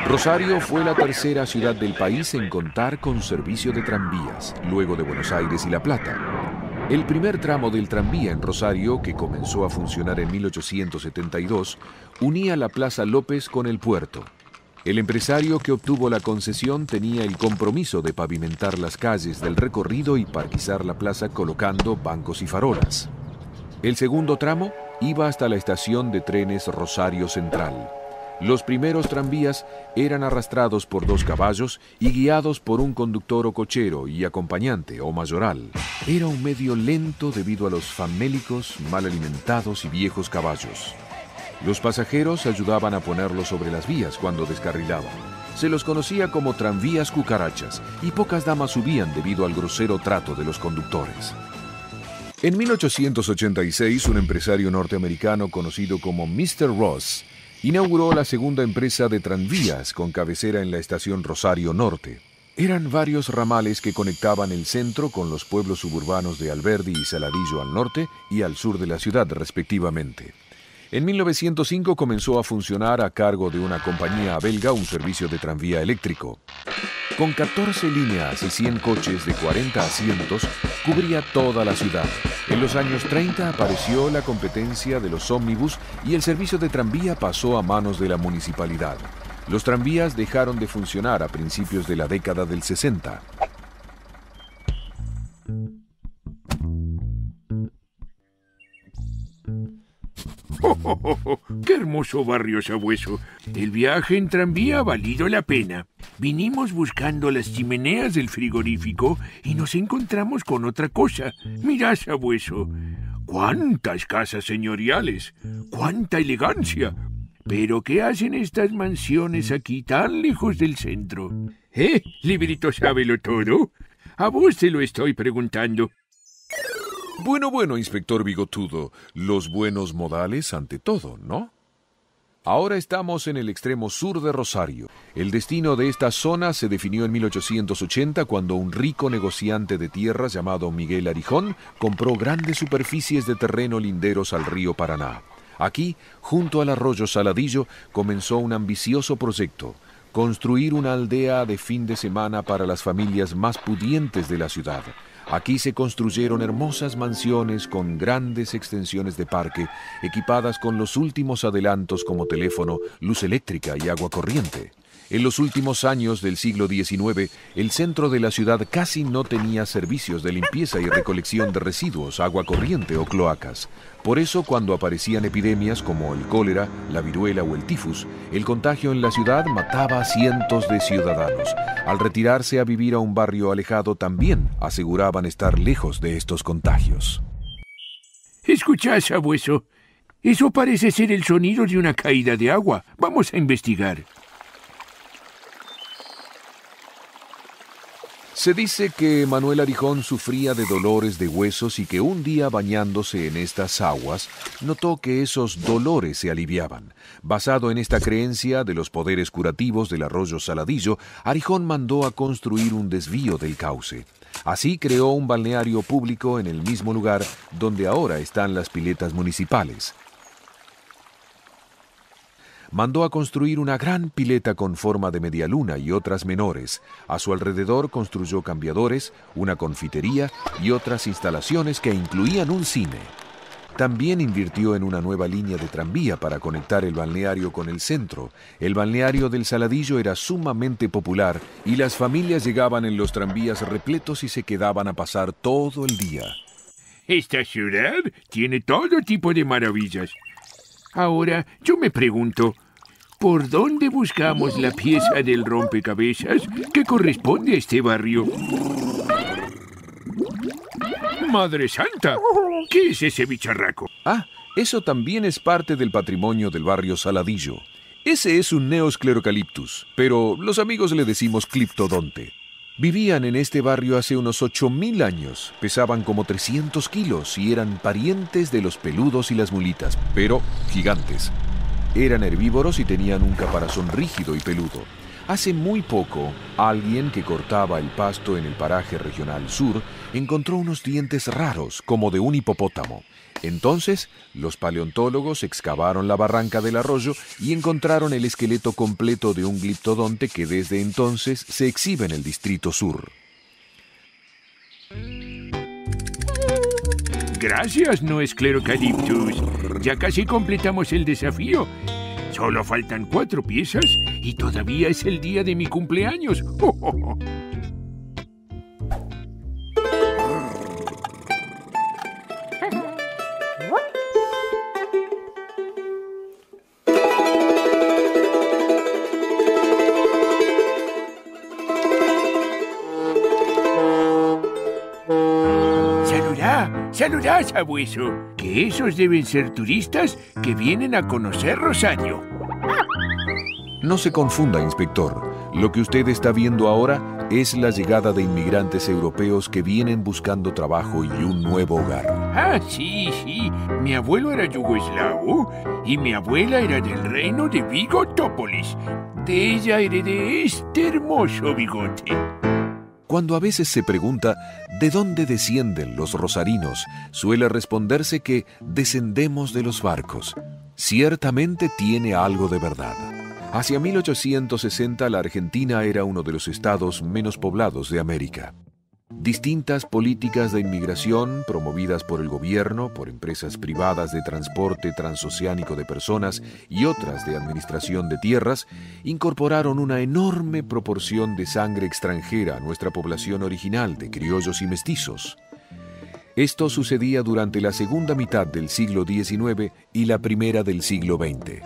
Rosario fue la tercera ciudad del país en contar con servicio de tranvías, luego de Buenos Aires y La Plata. El primer tramo del tranvía en Rosario, que comenzó a funcionar en 1872, unía la Plaza López con el puerto. El empresario que obtuvo la concesión tenía el compromiso de pavimentar las calles del recorrido y parquizar la plaza colocando bancos y farolas. El segundo tramo iba hasta la estación de trenes Rosario Central. Los primeros tranvías eran arrastrados por 2 caballos y guiados por un conductor o cochero y acompañante o mayoral. Era un medio lento debido a los famélicos, mal alimentados y viejos caballos. Los pasajeros ayudaban a ponerlos sobre las vías cuando descarrilaban. Se los conocía como tranvías cucarachas y pocas damas subían debido al grosero trato de los conductores. En 1886, un empresario norteamericano conocido como Mr. Ross inauguró la segunda empresa de tranvías con cabecera en la estación Rosario Norte. Eran varios ramales que conectaban el centro con los pueblos suburbanos de Alberdi y Saladillo al norte y al sur de la ciudad, respectivamente. En 1905 comenzó a funcionar a cargo de una compañía belga un servicio de tranvía eléctrico. Con 14 líneas y 100 coches de 40 asientos, cubría toda la ciudad. En los años 30 apareció la competencia de los ómnibus y el servicio de tranvía pasó a manos de la municipalidad. Los tranvías dejaron de funcionar a principios de la década del 60. ¡Qué hermoso barrio, sabueso! El viaje en tranvía ha valido la pena. Vinimos buscando las chimeneas del frigorífico y nos encontramos con otra cosa. Mirá, sabueso. ¡Cuántas casas señoriales! ¡Cuánta elegancia! ¿Pero qué hacen estas mansiones aquí tan lejos del centro? Librito sábelo todo. A vos te lo estoy preguntando. Bueno, inspector Bigotudo, los buenos modales ante todo, ¿no? Ahora estamos en el extremo sur de Rosario. El destino de esta zona se definió en 1880 cuando un rico negociante de tierras llamado Miguel Arijón compró grandes superficies de terreno linderos al río Paraná. Aquí, junto al arroyo Saladillo, comenzó un ambicioso proyecto: construir una aldea de fin de semana para las familias más pudientes de la ciudad. Aquí se construyeron hermosas mansiones con grandes extensiones de parque, equipadas con los últimos adelantos como teléfono, luz eléctrica y agua corriente. En los últimos años del siglo XIX, el centro de la ciudad casi no tenía servicios de limpieza y recolección de residuos, agua corriente o cloacas. Por eso, cuando aparecían epidemias como el cólera, la viruela o el tifus, el contagio en la ciudad mataba a cientos de ciudadanos. Al retirarse a vivir a un barrio alejado, también aseguraban estar lejos de estos contagios. Escuchá, sabueso. Eso parece ser el sonido de una caída de agua. Vamos a investigar. Se dice que Manuel Arijón sufría de dolores de huesos y que un día bañándose en estas aguas notó que esos dolores se aliviaban. Basado en esta creencia de los poderes curativos del arroyo Saladillo, Arijón mandó a construir un desvío del cauce. Así creó un balneario público en el mismo lugar donde ahora están las piletas municipales. Mandó a construir una gran pileta con forma de media luna y otras menores. A su alrededor construyó cambiadores, una confitería y otras instalaciones que incluían un cine. También invirtió en una nueva línea de tranvía para conectar el balneario con el centro. El balneario del Saladillo era sumamente popular y las familias llegaban en los tranvías repletos y se quedaban a pasar todo el día. Esta ciudad tiene todo tipo de maravillas. Ahora, yo me pregunto, ¿por dónde buscamos la pieza del rompecabezas que corresponde a este barrio? ¡Madre Santa! ¿Qué es ese bicharraco? Ah, eso también es parte del patrimonio del barrio Saladillo. Ese es un Neosclerocaliptus, pero los amigos le decimos cliptodonte. Vivían en este barrio hace unos 8.000 años, pesaban como 300 kilos y eran parientes de los peludos y las mulitas, pero gigantes. Eran herbívoros y tenían un caparazón rígido y peludo. Hace muy poco, alguien que cortaba el pasto en el paraje regional sur encontró unos dientes raros, como de un hipopótamo. Entonces, los paleontólogos excavaron la barranca del arroyo y encontraron el esqueleto completo de un gliptodonte que desde entonces se exhibe en el Distrito Sur. Gracias, Neosclerocaliptus. Ya casi completamos el desafío. Solo faltan 4 piezas y todavía es el día de mi cumpleaños. ¡Oh, oh, oh! Saludá, sabueso, que esos deben ser turistas que vienen a conocer Rosario. No se confunda, inspector. Lo que usted está viendo ahora es la llegada de inmigrantes europeos que vienen buscando trabajo y un nuevo hogar. Ah, sí. Mi abuelo era yugoslavo y mi abuela era del reino de Bigotópolis. De ella heredé este hermoso bigote. Cuando a veces se pregunta de dónde descienden los rosarinos, suele responderse que descendemos de los barcos. Ciertamente tiene algo de verdad. Hacia 1860 la Argentina era uno de los estados menos poblados de América. Distintas políticas de inmigración promovidas por el gobierno, por empresas privadas de transporte transoceánico de personas y otras de administración de tierras, incorporaron una enorme proporción de sangre extranjera a nuestra población original de criollos y mestizos. Esto sucedía durante la segunda mitad del siglo XIX y la primera del siglo XX.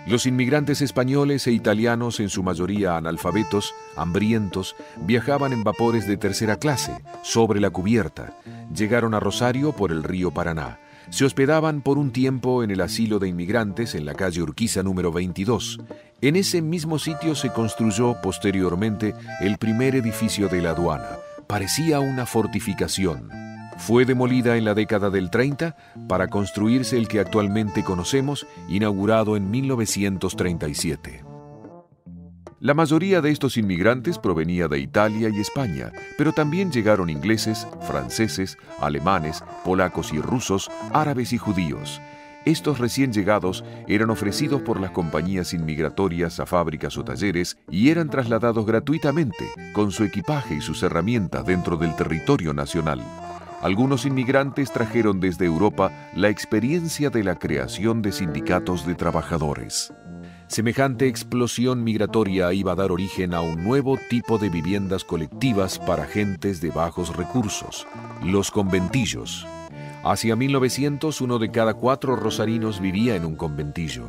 Los inmigrantes españoles e italianos, en su mayoría analfabetos, hambrientos, viajaban en vapores de tercera clase, sobre la cubierta. Llegaron a Rosario por el río Paraná. Se hospedaban por un tiempo en el asilo de inmigrantes en la calle Urquiza número 22. En ese mismo sitio se construyó posteriormente el primer edificio de la aduana. Parecía una fortificación. Fue demolida en la década del 30 para construirse el que actualmente conocemos, inaugurado en 1937. La mayoría de estos inmigrantes provenía de Italia y España, pero también llegaron ingleses, franceses, alemanes, polacos y rusos, árabes y judíos. Estos recién llegados eran ofrecidos por las compañías inmigratorias a fábricas o talleres y eran trasladados gratuitamente con su equipaje y sus herramientas dentro del territorio nacional. Algunos inmigrantes trajeron desde Europa la experiencia de la creación de sindicatos de trabajadores. Semejante explosión migratoria iba a dar origen a un nuevo tipo de viviendas colectivas para gentes de bajos recursos, los conventillos. Hacia 1900, 1 de cada 4 rosarinos vivía en un conventillo.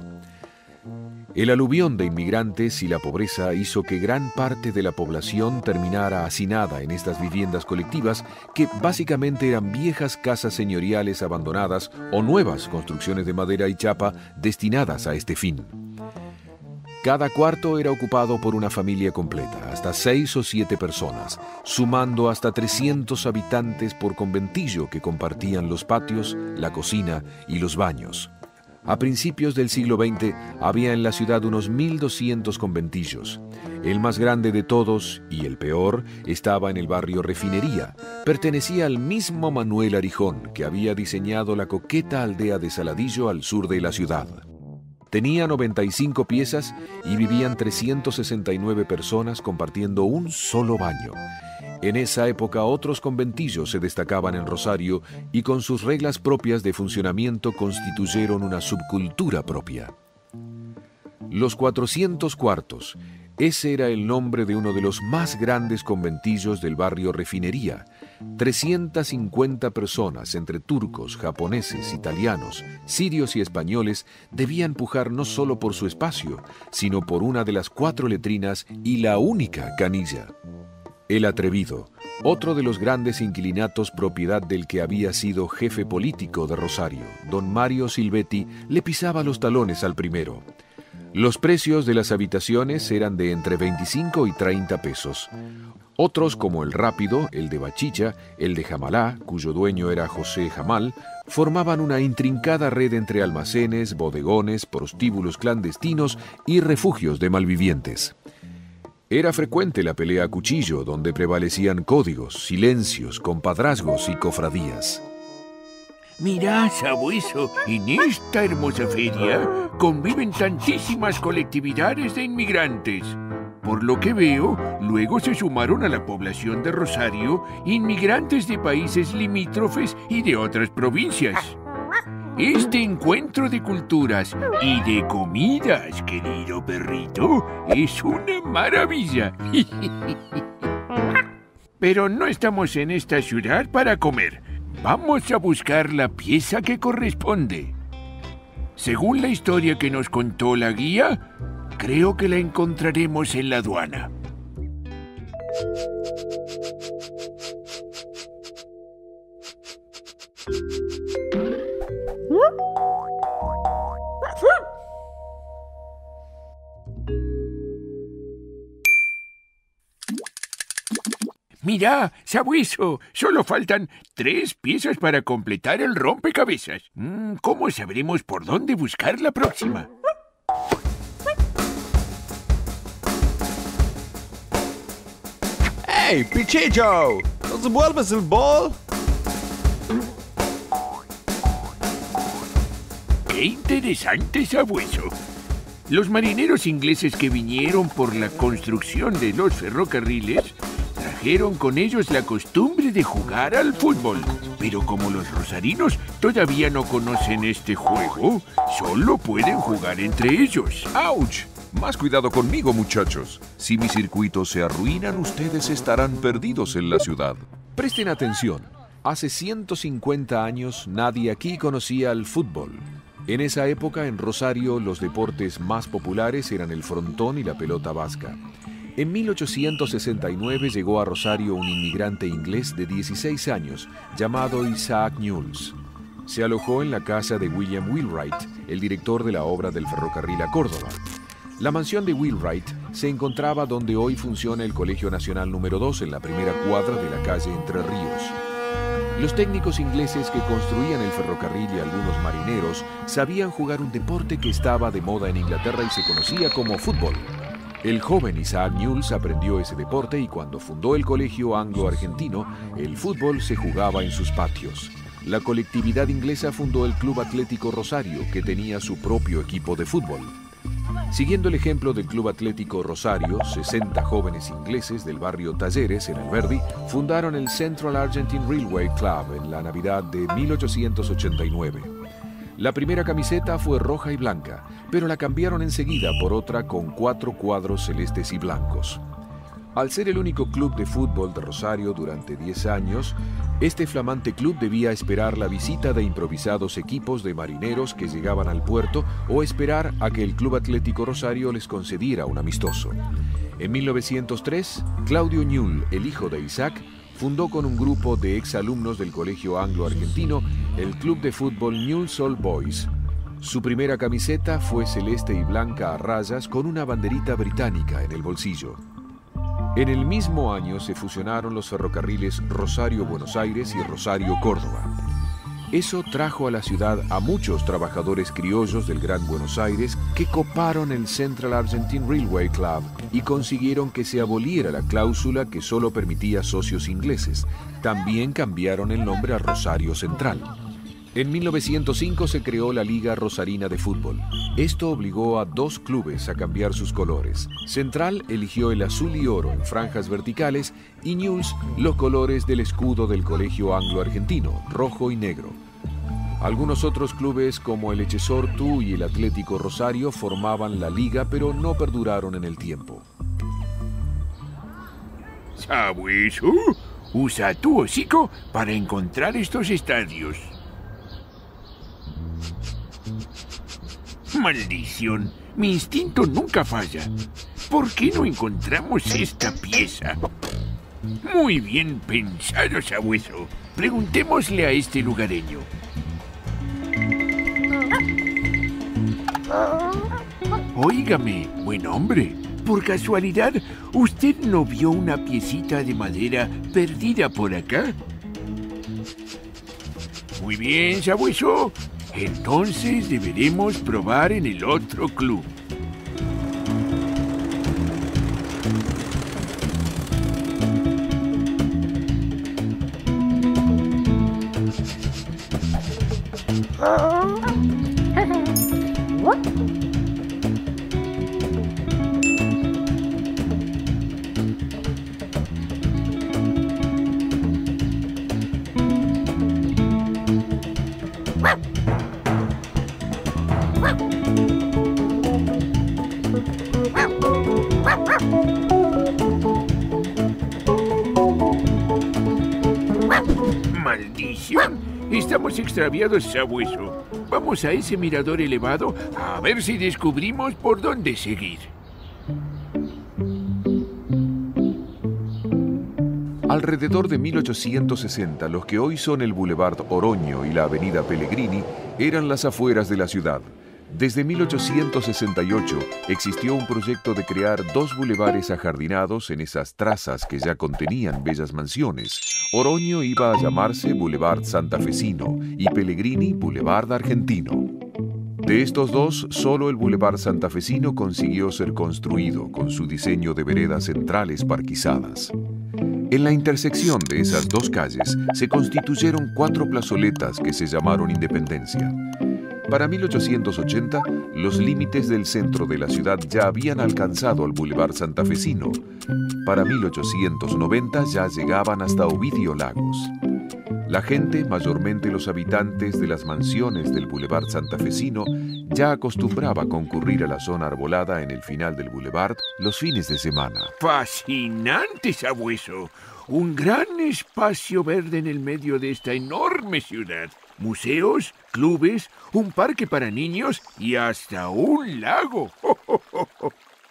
El aluvión de inmigrantes y la pobreza hizo que gran parte de la población terminara hacinada en estas viviendas colectivas que básicamente eran viejas casas señoriales abandonadas o nuevas construcciones de madera y chapa destinadas a este fin. Cada cuarto era ocupado por una familia completa, hasta 6 o 7 personas, sumando hasta 300 habitantes por conventillo que compartían los patios, la cocina y los baños. A principios del siglo XX había en la ciudad unos 1.200 conventillos. El más grande de todos, y el peor, estaba en el barrio Refinería. Pertenecía al mismo Manuel Arijón, que había diseñado la coqueta aldea de Saladillo al sur de la ciudad. Tenía 95 piezas y vivían 369 personas compartiendo un solo baño. En esa época otros conventillos se destacaban en Rosario y con sus reglas propias de funcionamiento constituyeron una subcultura propia. Los 400 cuartos, ese era el nombre de uno de los más grandes conventillos del barrio Refinería. 350 personas, entre turcos, japoneses, italianos, sirios y españoles, debían pujar no solo por su espacio, sino por una de las 4 letrinas y la única canilla. El Atrevido, otro de los grandes inquilinatos propiedad del que había sido jefe político de Rosario, don Mario Silvetti, le pisaba los talones al primero. Los precios de las habitaciones eran de entre 25 y 30 pesos. Otros, como el Rápido, el de Bachicha, el de Jamalá, cuyo dueño era José Jamal, formaban una intrincada red entre almacenes, bodegones, prostíbulos clandestinos y refugios de malvivientes. Era frecuente la pelea a cuchillo, donde prevalecían códigos, silencios, compadrazgos y cofradías. Mirá, sabueso, en esta hermosa feria conviven tantísimas colectividades de inmigrantes. Por lo que veo, luego se sumaron a la población de Rosario inmigrantes de países limítrofes y de otras provincias. Este encuentro de culturas y de comidas, querido perrito, es una maravilla. Pero no estamos en esta ciudad para comer. Vamos a buscar la pieza que corresponde. Según la historia que nos contó la guía, creo que la encontraremos en la aduana. Mirá, sabueso, solo faltan 3 piezas para completar el rompecabezas. ¿Cómo sabremos por dónde buscar la próxima? ¡Hey, Pichincho! ¿Nos devuelves el bol? ¡Qué interesante, sabueso! Los marineros ingleses que vinieron por la construcción de los ferrocarriles trajeron con ellos la costumbre de jugar al fútbol. Pero como los rosarinos todavía no conocen este juego, solo pueden jugar entre ellos. ¡Auch! Más cuidado conmigo, muchachos. Si mis circuitos se arruinan, ustedes estarán perdidos en la ciudad. Presten atención. Hace 150 años nadie aquí conocía el fútbol. En esa época, en Rosario, los deportes más populares eran el frontón y la pelota vasca. En 1869 llegó a Rosario un inmigrante inglés de 16 años, llamado Isaac Newells. Se alojó en la casa de William Wheelwright, el director de la obra del ferrocarril a Córdoba. La mansión de Wheelwright se encontraba donde hoy funciona el Colegio Nacional número 2, en la primera cuadra de la calle Entre Ríos. Los técnicos ingleses que construían el ferrocarril y algunos marineros sabían jugar un deporte que estaba de moda en Inglaterra y se conocía como fútbol. El joven Isaac Newells aprendió ese deporte y cuando fundó el Colegio Anglo-Argentino, el fútbol se jugaba en sus patios. La colectividad inglesa fundó el Club Atlético Rosario, que tenía su propio equipo de fútbol. Siguiendo el ejemplo del Club Atlético Rosario, 60 jóvenes ingleses del barrio Talleres, en Alberdi, fundaron el Central Argentine Railway Club en la Navidad de 1889. La primera camiseta fue roja y blanca, pero la cambiaron enseguida por otra con 4 cuadros celestes y blancos. Al ser el único club de fútbol de Rosario durante 10 años, este flamante club debía esperar la visita de improvisados equipos de marineros que llegaban al puerto o esperar a que el Club Atlético Rosario les concediera un amistoso. En 1903, Claudio Newell, el hijo de Isaac, fundó con un grupo de exalumnos del Colegio Anglo-Argentino el club de fútbol Newell's Old Boys. Su primera camiseta fue celeste y blanca a rayas con una banderita británica en el bolsillo. En el mismo año se fusionaron los ferrocarriles Rosario-Buenos Aires y Rosario-Córdoba. Eso trajo a la ciudad a muchos trabajadores criollos del Gran Buenos Aires que coparon el Central Argentine Railway Club y consiguieron que se aboliera la cláusula que solo permitía socios ingleses. También cambiaron el nombre a Rosario Central. En 1905 se creó la Liga Rosarina de Fútbol. Esto obligó a 2 clubes a cambiar sus colores. Central eligió el azul y oro en franjas verticales y Newell's los colores del escudo del Colegio Anglo-Argentino, rojo y negro. Algunos otros clubes como el Echesortu y el Atlético Rosario formaban la liga, pero no perduraron en el tiempo. Sabueso, usa tu hocico para encontrar estos estadios. ¡Maldición! Mi instinto nunca falla. ¿Por qué no encontramos esta pieza? Muy bien pensado, sabueso. Preguntémosle a este lugareño. Óigame, buen hombre. Por casualidad, ¿usted no vio una piecita de madera perdida por acá? Muy bien, sabueso. Entonces deberemos probar en el otro club. ¡Maldición! Estamos extraviados, sabueso. Vamos a ese mirador elevado a ver si descubrimos por dónde seguir. Alrededor de 1860, los que hoy son el Boulevard Oroño y la Avenida Pellegrini eran las afueras de la ciudad. Desde 1868 existió un proyecto de crear 2 bulevares ajardinados en esas trazas que ya contenían bellas mansiones. Oroño iba a llamarse Boulevard Santafesino y Pellegrini Boulevard Argentino. De estos dos, solo el Boulevard Santafesino consiguió ser construido con su diseño de veredas centrales parquizadas. En la intersección de esas 2 calles se constituyeron 4 plazoletas que se llamaron Independencia. Para 1880, los límites del centro de la ciudad ya habían alcanzado al Boulevard Santafesino. Para 1890 ya llegaban hasta Ovidio Lagos. La gente, mayormente los habitantes de las mansiones del Boulevard Santafesino, ya acostumbraba a concurrir a la zona arbolada en el final del boulevard los fines de semana. ¡Fascinante, sabueso! Un gran espacio verde en el medio de esta enorme ciudad. Museos, clubes, un parque para niños y hasta un lago.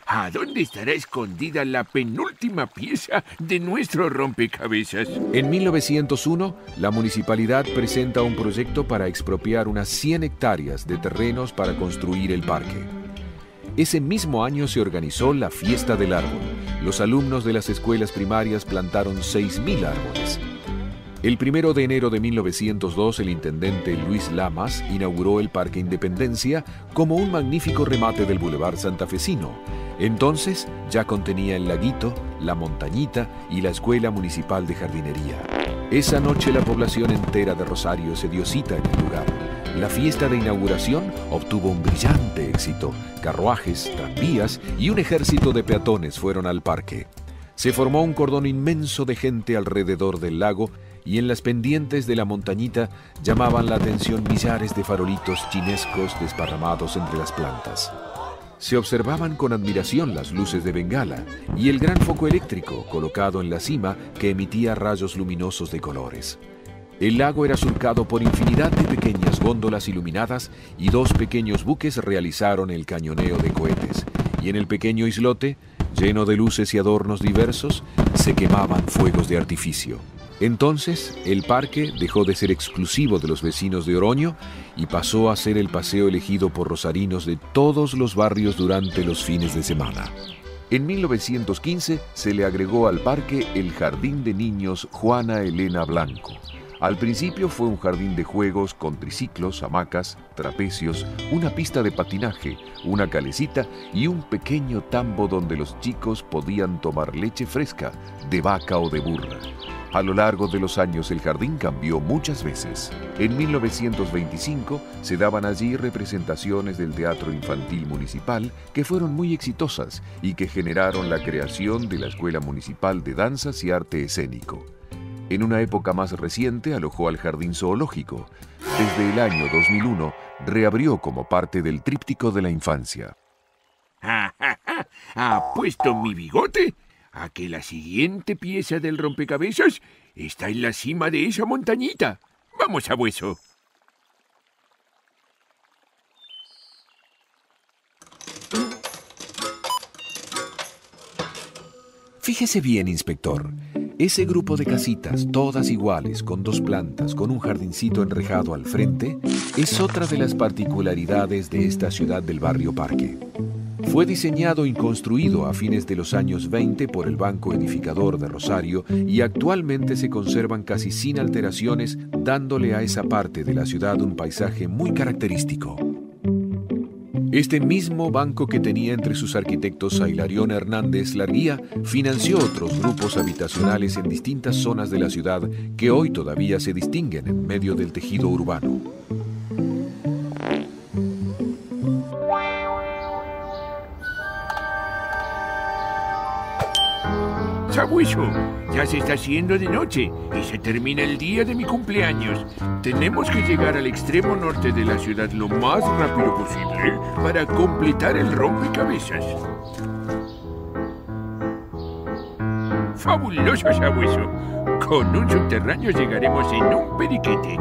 ¿A dónde estará escondida la penúltima pieza de nuestro rompecabezas? En 1901, la municipalidad presenta un proyecto para expropiar unas 100 hectáreas de terrenos para construir el parque. Ese mismo año se organizó la Fiesta del Árbol. Los alumnos de las escuelas primarias plantaron 6.000 árboles. El 1 de enero de 1902, el intendente Luis Lamas inauguró el Parque Independencia como un magnífico remate del Boulevard Santafesino. Entonces ya contenía el laguito, la montañita y la Escuela Municipal de Jardinería. Esa noche la población entera de Rosario se dio cita en el lugar. La fiesta de inauguración obtuvo un brillante éxito. Carruajes, tranvías y un ejército de peatones fueron al parque. Se formó un cordón inmenso de gente alrededor del lago y en las pendientes de la montañita llamaban la atención millares de farolitos chinescos desparramados entre las plantas. Se observaban con admiración las luces de Bengala y el gran foco eléctrico colocado en la cima que emitía rayos luminosos de colores. El lago era surcado por infinidad de pequeñas góndolas iluminadas y 2 pequeños buques realizaron el cañoneo de cohetes. Y en el pequeño islote, lleno de luces y adornos diversos, se quemaban fuegos de artificio. Entonces, el parque dejó de ser exclusivo de los vecinos de Oroño y pasó a ser el paseo elegido por rosarinos de todos los barrios durante los fines de semana. En 1915 se le agregó al parque el Jardín de Niños Juana Elena Blanco. Al principio fue un jardín de juegos con triciclos, hamacas, trapecios, una pista de patinaje, una calecita y un pequeño tambo donde los chicos podían tomar leche fresca, de vaca o de burra. A lo largo de los años el jardín cambió muchas veces. En 1925 se daban allí representaciones del Teatro Infantil Municipal que fueron muy exitosas y que generaron la creación de la Escuela Municipal de Danzas y Arte Escénico. En una época más reciente alojó al Jardín Zoológico. Desde el año 2001 reabrió como parte del Tríptico de la Infancia. ¿Apuesto mi bigote a que la siguiente pieza del rompecabezas está en la cima de esa montañita? ¡Vamos, sabueso! Fíjese bien, inspector. Ese grupo de casitas, todas iguales, con 2 plantas, con un jardincito enrejado al frente, es otra de las particularidades de esta ciudad del barrio Parque. Fue diseñado y construido a fines de los años 20 por el Banco Edificador de Rosario y actualmente se conservan casi sin alteraciones, dándole a esa parte de la ciudad un paisaje muy característico. Este mismo banco que tenía entre sus arquitectos a Hilarión Hernández Larguía financió otros grupos habitacionales en distintas zonas de la ciudad que hoy todavía se distinguen en medio del tejido urbano. Sabueso, ya se está haciendo de noche y se termina el día de mi cumpleaños. Tenemos que llegar al extremo norte de la ciudad lo más rápido posible para completar el rompecabezas. Fabuloso, sabueso. Con un subterráneo llegaremos en un periquete.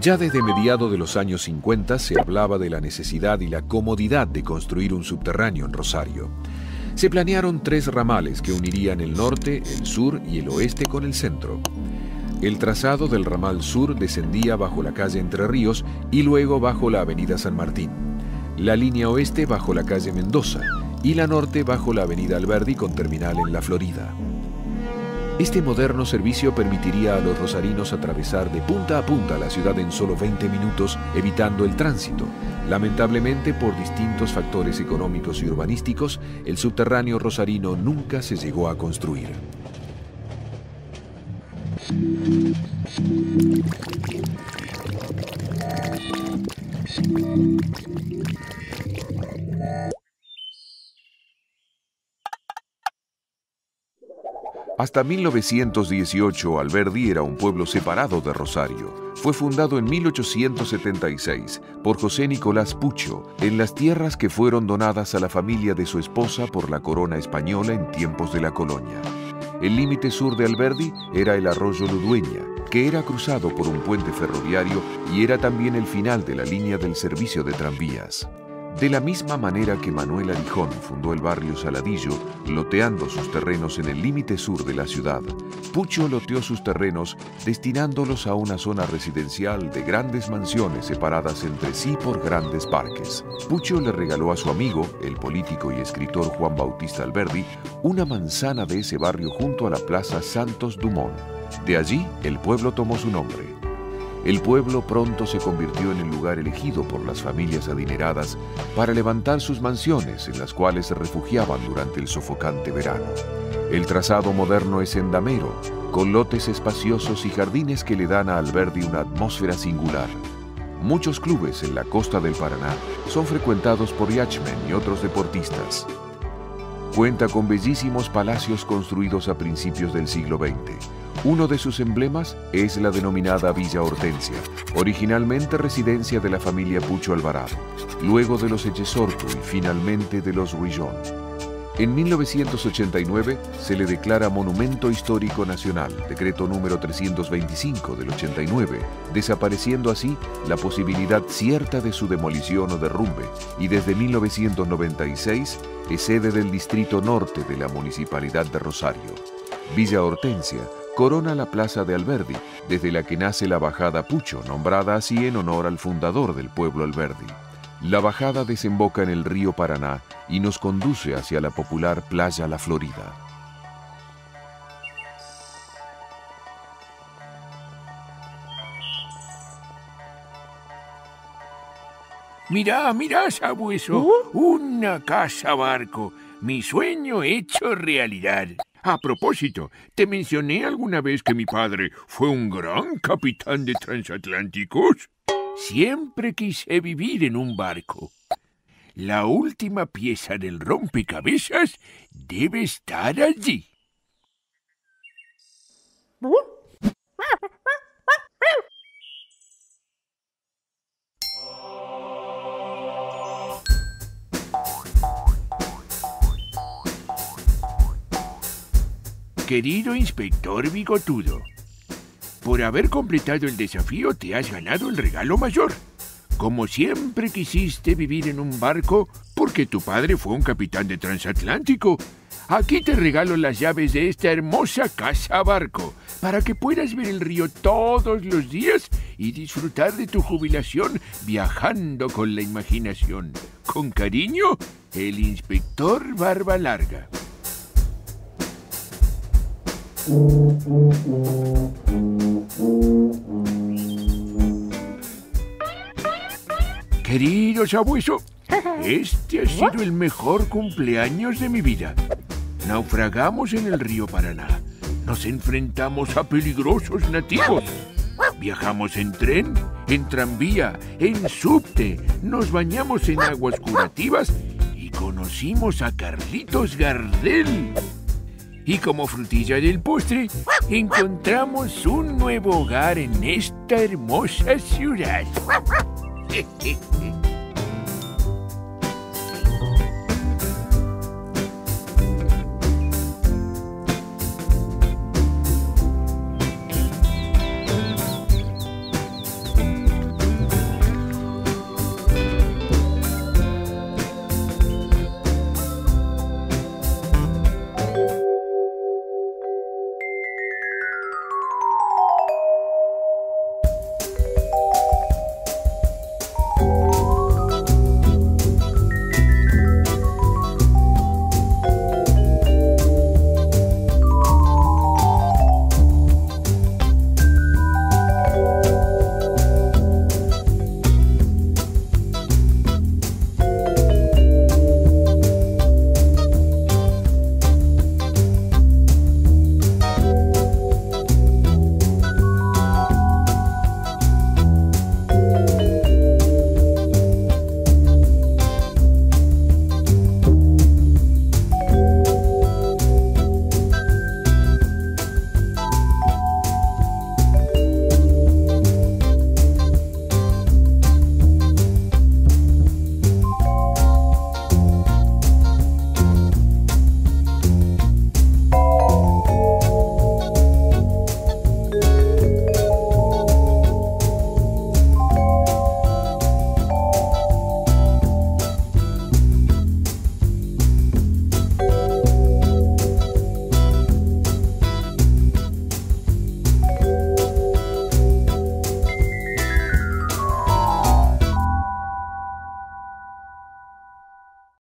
Ya desde mediados de los años 50 se hablaba de la necesidad y la comodidad de construir un subterráneo en Rosario. Se planearon 3 ramales que unirían el norte, el sur y el oeste con el centro. El trazado del ramal sur descendía bajo la calle Entre Ríos y luego bajo la avenida San Martín. La línea oeste bajo la calle Mendoza y la norte bajo la avenida Alberdi con terminal en La Florida. Este moderno servicio permitiría a los rosarinos atravesar de punta a punta la ciudad en solo 20 minutos, evitando el tránsito. Lamentablemente, por distintos factores económicos y urbanísticos, el subterráneo rosarino nunca se llegó a construir. Hasta 1918, Alberdi era un pueblo separado de Rosario. Fue fundado en 1876 por José Nicolás Pucho en las tierras que fueron donadas a la familia de su esposa por la corona española en tiempos de la colonia. El límite sur de Alberdi era el arroyo Ludueña, que era cruzado por un puente ferroviario y era también el final de la línea del servicio de tranvías. De la misma manera que Manuel Arijón fundó el barrio Saladillo, loteando sus terrenos en el límite sur de la ciudad, Pucho loteó sus terrenos destinándolos a una zona residencial de grandes mansiones separadas entre sí por grandes parques. Pucho le regaló a su amigo, el político y escritor Juan Bautista Alberdi, una manzana de ese barrio junto a la Plaza Santos Dumont. De allí, el pueblo tomó su nombre. El pueblo pronto se convirtió en el lugar elegido por las familias adineradas para levantar sus mansiones en las cuales se refugiaban durante el sofocante verano. El trazado moderno es endamero, con lotes espaciosos y jardines que le dan a Alberdi una atmósfera singular. Muchos clubes en la costa del Paraná son frecuentados por yachtsmen y otros deportistas. Cuenta con bellísimos palacios construidos a principios del siglo XX. Uno de sus emblemas es la denominada Villa Hortensia, originalmente residencia de la familia Pucho Alvarado, luego de los Echesortu y finalmente de los Ruillón. En 1989 se le declara Monumento Histórico Nacional, decreto número 325 del 89, desapareciendo así la posibilidad cierta de su demolición o derrumbe, y desde 1996 es sede del Distrito Norte de la Municipalidad de Rosario. Villa Hortensia corona la plaza de Alberdi, desde la que nace la Bajada Pucho, nombrada así en honor al fundador del pueblo Alberdi. La bajada desemboca en el río Paraná y nos conduce hacia la popular playa La Florida. Mirá, sabueso, una casa barco, mi sueño hecho realidad. A propósito, te mencioné alguna vez que mi padre fue un gran capitán de transatlánticos. Siempre quise vivir en un barco. La última pieza del rompecabezas debe estar allí. Querido inspector bigotudo, por haber completado el desafío te has ganado el regalo mayor. Como siempre quisiste vivir en un barco, porque tu padre fue un capitán de transatlántico, aquí te regalo las llaves de esta hermosa casa barco, para que puedas ver el río todos los días y disfrutar de tu jubilación viajando con la imaginación. Con cariño, el inspector Barba Larga. Querido sabueso, este ha sido el mejor cumpleaños de mi vida. Naufragamos en el río Paraná, nos enfrentamos a peligrosos nativos, viajamos en tren, en tranvía, en subte, nos bañamos en aguas curativas y conocimos a Carlitos Gardel. Y como frutilla del postre, encontramos un nuevo hogar en esta hermosa ciudad.